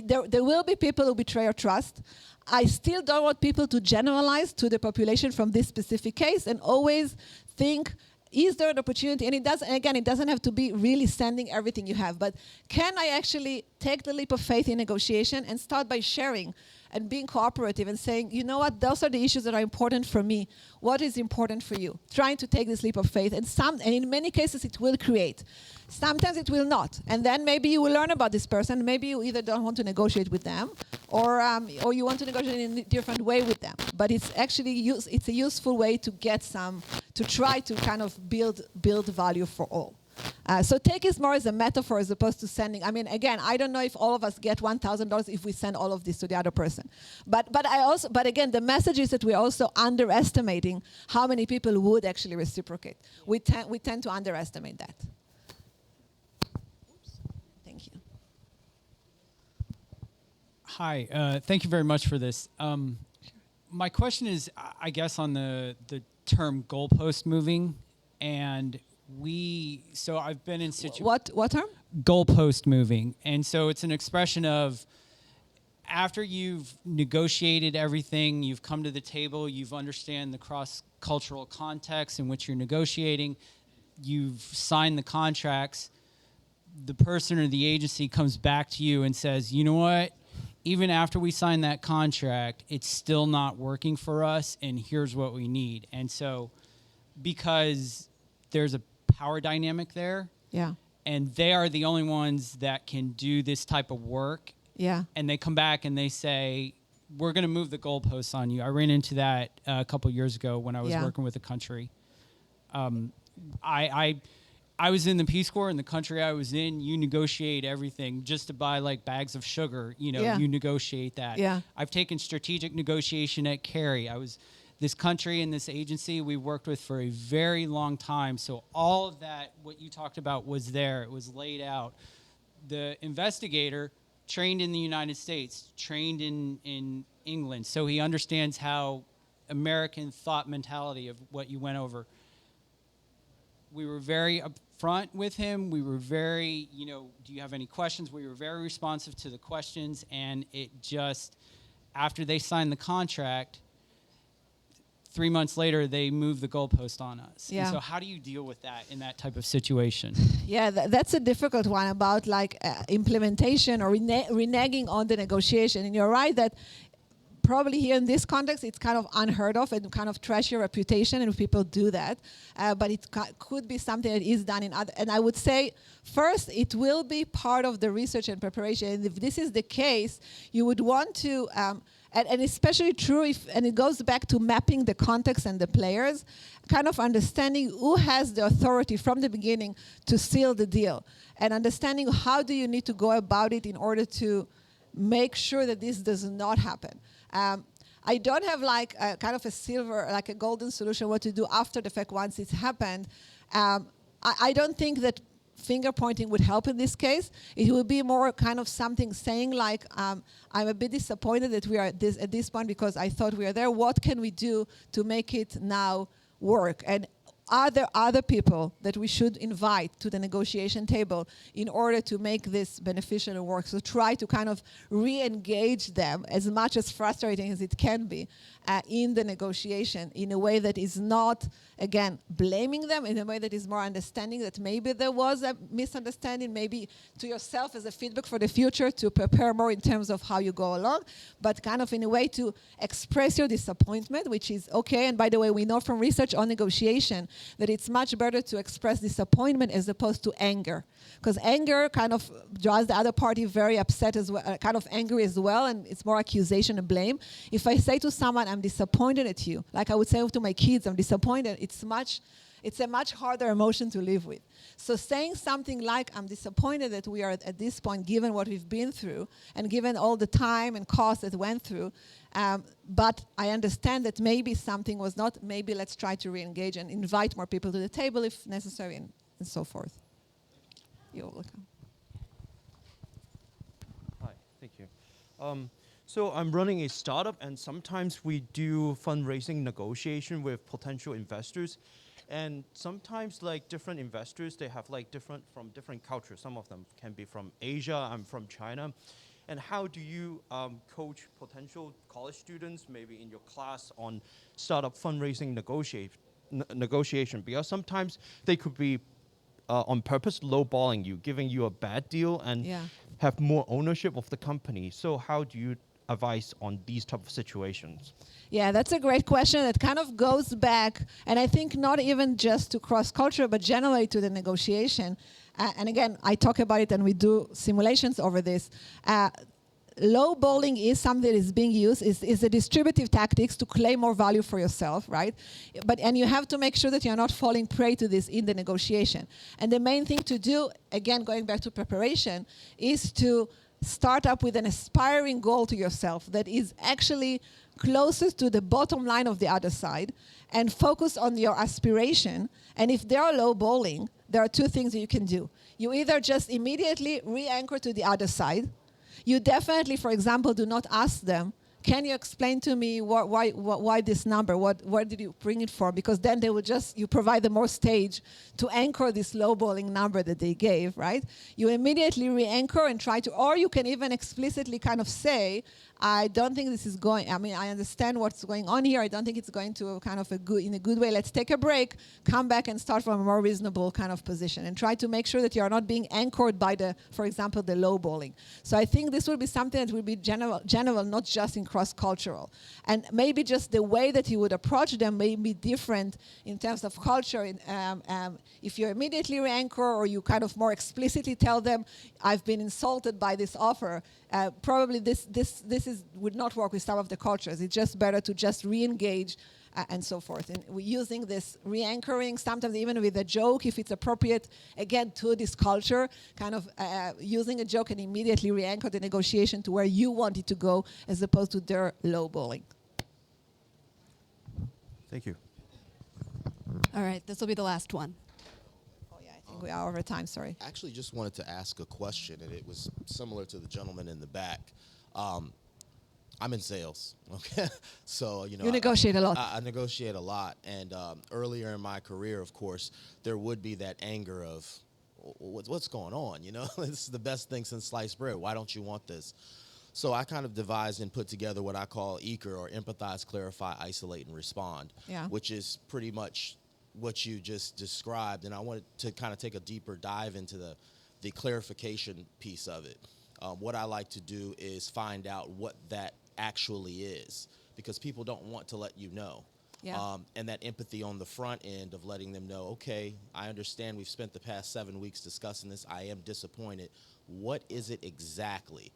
there will be people who betray your trust. I still don't want people to generalize to the population from this specific case, and always think, is there an opportunity? And it doesn't have to be really sending everything you have, but can I actually take the leap of faith in negotiation and start by sharing and being cooperative and saying, you know what, those are the issues that are important for me. What is important for you? Trying to take this leap of faith, and in many cases it will create. Sometimes it will not, and then maybe you will learn about this person. Maybe you either don't want to negotiate with them, or you want to negotiate in a different way with them. But it's actually it's a useful way to get to try to kind of build value for all. So take it more as a metaphor as opposed to sending. I mean, again, I don't know if all of us get $1,000 if we send all of this to the other person. But again, the message is that we're also underestimating how many people would actually reciprocate. We tend to underestimate that. Oops. Thank you. Hi, thank you very much for this. My question is, I guess, on the term goalpost moving, and so I've been in situations. What term? Goalpost moving. And so it's an expression of, after you've negotiated everything, you've come to the table, you've understand the cross-cultural context in which you're negotiating, you've signed the contracts, the person or the agency comes back to you and says, you know what, even after we sign that contract, it's still not working for us, and here's what we need. And so because there's a power dynamic there. Yeah. And they are the only ones that can do this type of work. Yeah. And they come back and they say, we're going to move the goalposts on you. I ran into that a couple years ago when I was working with a country. I was in the Peace Corps, and the country I was in, you negotiate everything just to buy like bags of sugar. You negotiate that. Yeah. I've taken strategic negotiation at Cary. This country and this agency we worked with for a very long time. So all of that, what you talked about, was there. It was laid out. The investigator trained in the United States, trained in England. So he understands how American thought mentality of what you went over. We were very upfront with him. We were very, do you have any questions? We were very responsive to the questions. And it just, after they signed the contract, 3 months later, they moved the goalpost on us. Yeah. And so how do you deal with that in that type of situation? Yeah, that's a difficult one about implementation or reneging on the negotiation. And you're right that probably here in this context, it's kind of unheard of and kind of trash your reputation, and people do that. But it could be something that is done in other. And I would say, first, it will be part of the research and preparation. And if this is the case, you would want to. And especially true and it goes back to mapping the context and the players, kind of understanding who has the authority from the beginning to seal the deal, and understanding how do you need to go about it in order to make sure that this does not happen. I don't have kind of a golden solution what to do after the fact once it's happened. I don't think that finger pointing would help in this case. It would be more kind of something saying like, I'm a bit disappointed that we are at this point because I thought we are there. What can we do to make it now work? And are there other people that we should invite to the negotiation table in order to make this beneficial work? So try to kind of re-engage them, as much as frustrating as it can be, in the negotiation in a way that is not, again, blaming them, in a way that is more understanding that maybe there was a misunderstanding, maybe to yourself as a feedback for the future to prepare more in terms of how you go along, but kind of in a way to express your disappointment, which is okay. And by the way, we know from research on negotiation that it's much better to express disappointment as opposed to anger, because anger kind of draws the other party very upset as well, kind of angry as well, and it's more accusation and blame. If I say to someone, I'm disappointed at you, like I would say to my kids, I'm disappointed, it's a much harder emotion to live with. So saying something like, I'm disappointed that we are at this point, given what we've been through, and given all the time and cost that went through, but I understand that maybe something was not, maybe let's try to re-engage and invite more people to the table if necessary, and so forth. You're welcome. Hi, thank you. So I'm running a startup, and sometimes we do fundraising negotiation with potential investors. And sometimes like different investors, they have like from different cultures. Some of them can be from Asia, I'm from China. And how do you coach potential college students, maybe in your class, on startup fundraising negotiation? Because sometimes they could be on purpose lowballing you, giving you a bad deal, and have more ownership of the company. So how do you advise on these type of situations? Yeah, that's a great question. That kind of goes back, and I think not even just to cross-culture, but generally to the negotiation. And again, I talk about it and we do simulations over this. Lowballing is something that is being used, is a distributive tactics to claim more value for yourself, right? And you have to make sure that you're not falling prey to this in the negotiation. And the main thing to do, again, going back to preparation, is to start up with an aspiring goal to yourself that is actually closest to the bottom line of the other side, and focus on your aspiration. And if they are lowballing, there are two things that you can do. You either just immediately re-anchor to the other side. You definitely, for example, do not ask them, can you explain to me why this number? Where did you bring it from? Because then they will you provide them more stage to anchor this lowballing number that they gave, right? You immediately re-anchor and try to, or you can even explicitly kind of say, I don't think this is going, I mean, I understand what's going on here. I don't think it's going to kind of in a good way. Let's take a break, come back and start from a more reasonable kind of position, and try to make sure that you are not being anchored by for example, the lowballing. So I think this will be something that will be general, not just in cross-cultural. And maybe just the way that you would approach them may be different in terms of culture. If you immediately re-anchor, or you kind of more explicitly tell them, I've been insulted by this offer, probably this would not work with some of the cultures. It's just better to just re-engage and so forth. And we're using this re-anchoring, sometimes even with a joke, if it's appropriate, again, to this culture, kind of using a joke and immediately re-anchor the negotiation to where you want it to go, as opposed to their lowballing. Thank you. All right, this will be the last one. Oh yeah, I think we are over time, sorry. I actually just wanted to ask a question, and it was similar to the gentleman in the back. I'm in sales, okay? So, you negotiate a lot. I negotiate a lot. And earlier in my career, of course, there would be that anger of, what's going on, This is the best thing since sliced bread. Why don't you want this? So I kind of devised and put together what I call ECR, or empathize, clarify, isolate, and respond, which is pretty much what you just described. And I wanted to kind of take a deeper dive into the clarification piece of it. What I like to do is find out what that actually is, because people don't want to let you know. And that empathy on the front end of letting them know, okay, I understand we've spent the past 7 weeks discussing this. I am disappointed. What is it exactly?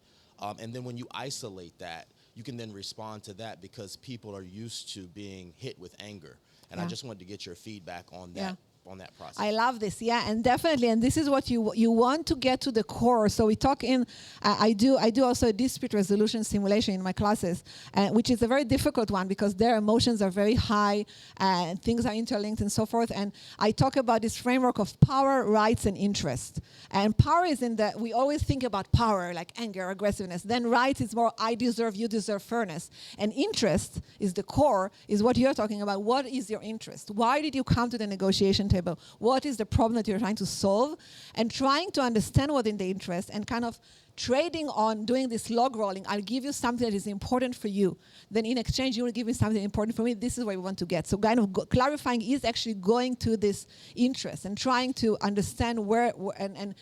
And then when you isolate that, you can then respond to that, because people are used to being hit with anger. And I just wanted to get your feedback on that on that process. I love this, yeah, and definitely, and this is what you want to get to the core. So we talk in, I do also a dispute resolution simulation in my classes, which is a very difficult one because their emotions are very high, and things are interlinked and so forth. And I talk about this framework of power, rights, and interest. And power is in the, we always think about power like anger, aggressiveness. Then rights is more I deserve, you deserve, fairness. And interest is the core, is what you're talking about. What is your interest? Why did you come to the negotiation table? What is the problem that you're trying to solve? And trying to understand what in the interest and kind of trading on doing this log rolling. I'll give you something that is important for you. Then in exchange, you will give me something important for me. This is what we want to get. So kind of clarifying is actually going to this interest and trying to understand where and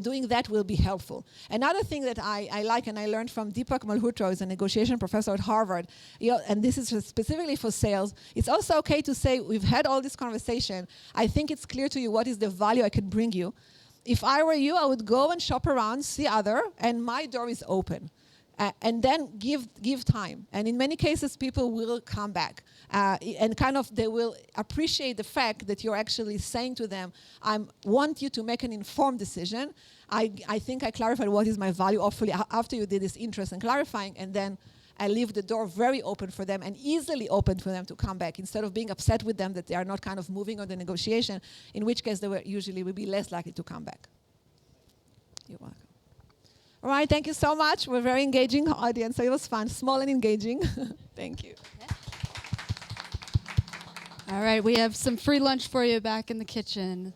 doing that will be helpful. Another thing that I like and I learned from Deepak Malhotra, who's a negotiation professor at Harvard, and this is specifically for sales, it's also okay to say, we've had all this conversation. I think it's clear to you what is the value I can bring you. If I were you, I would go and shop around, see other, and my door is open. And then give time. And in many cases, people will come back. And kind of they will appreciate the fact that you're actually saying to them, I want you to make an informed decision. I think I clarified what is my value, hopefully, after you did this interest and clarifying, and then I leave the door very open for them and easily open for them to come back instead of being upset with them that they are not kind of moving on the negotiation, in which case they usually will be less likely to come back. You're welcome. All right, thank you so much. We're a very engaging audience, so it was fun, small and engaging. Thank you. All right, we have some free lunch for you back in the kitchen.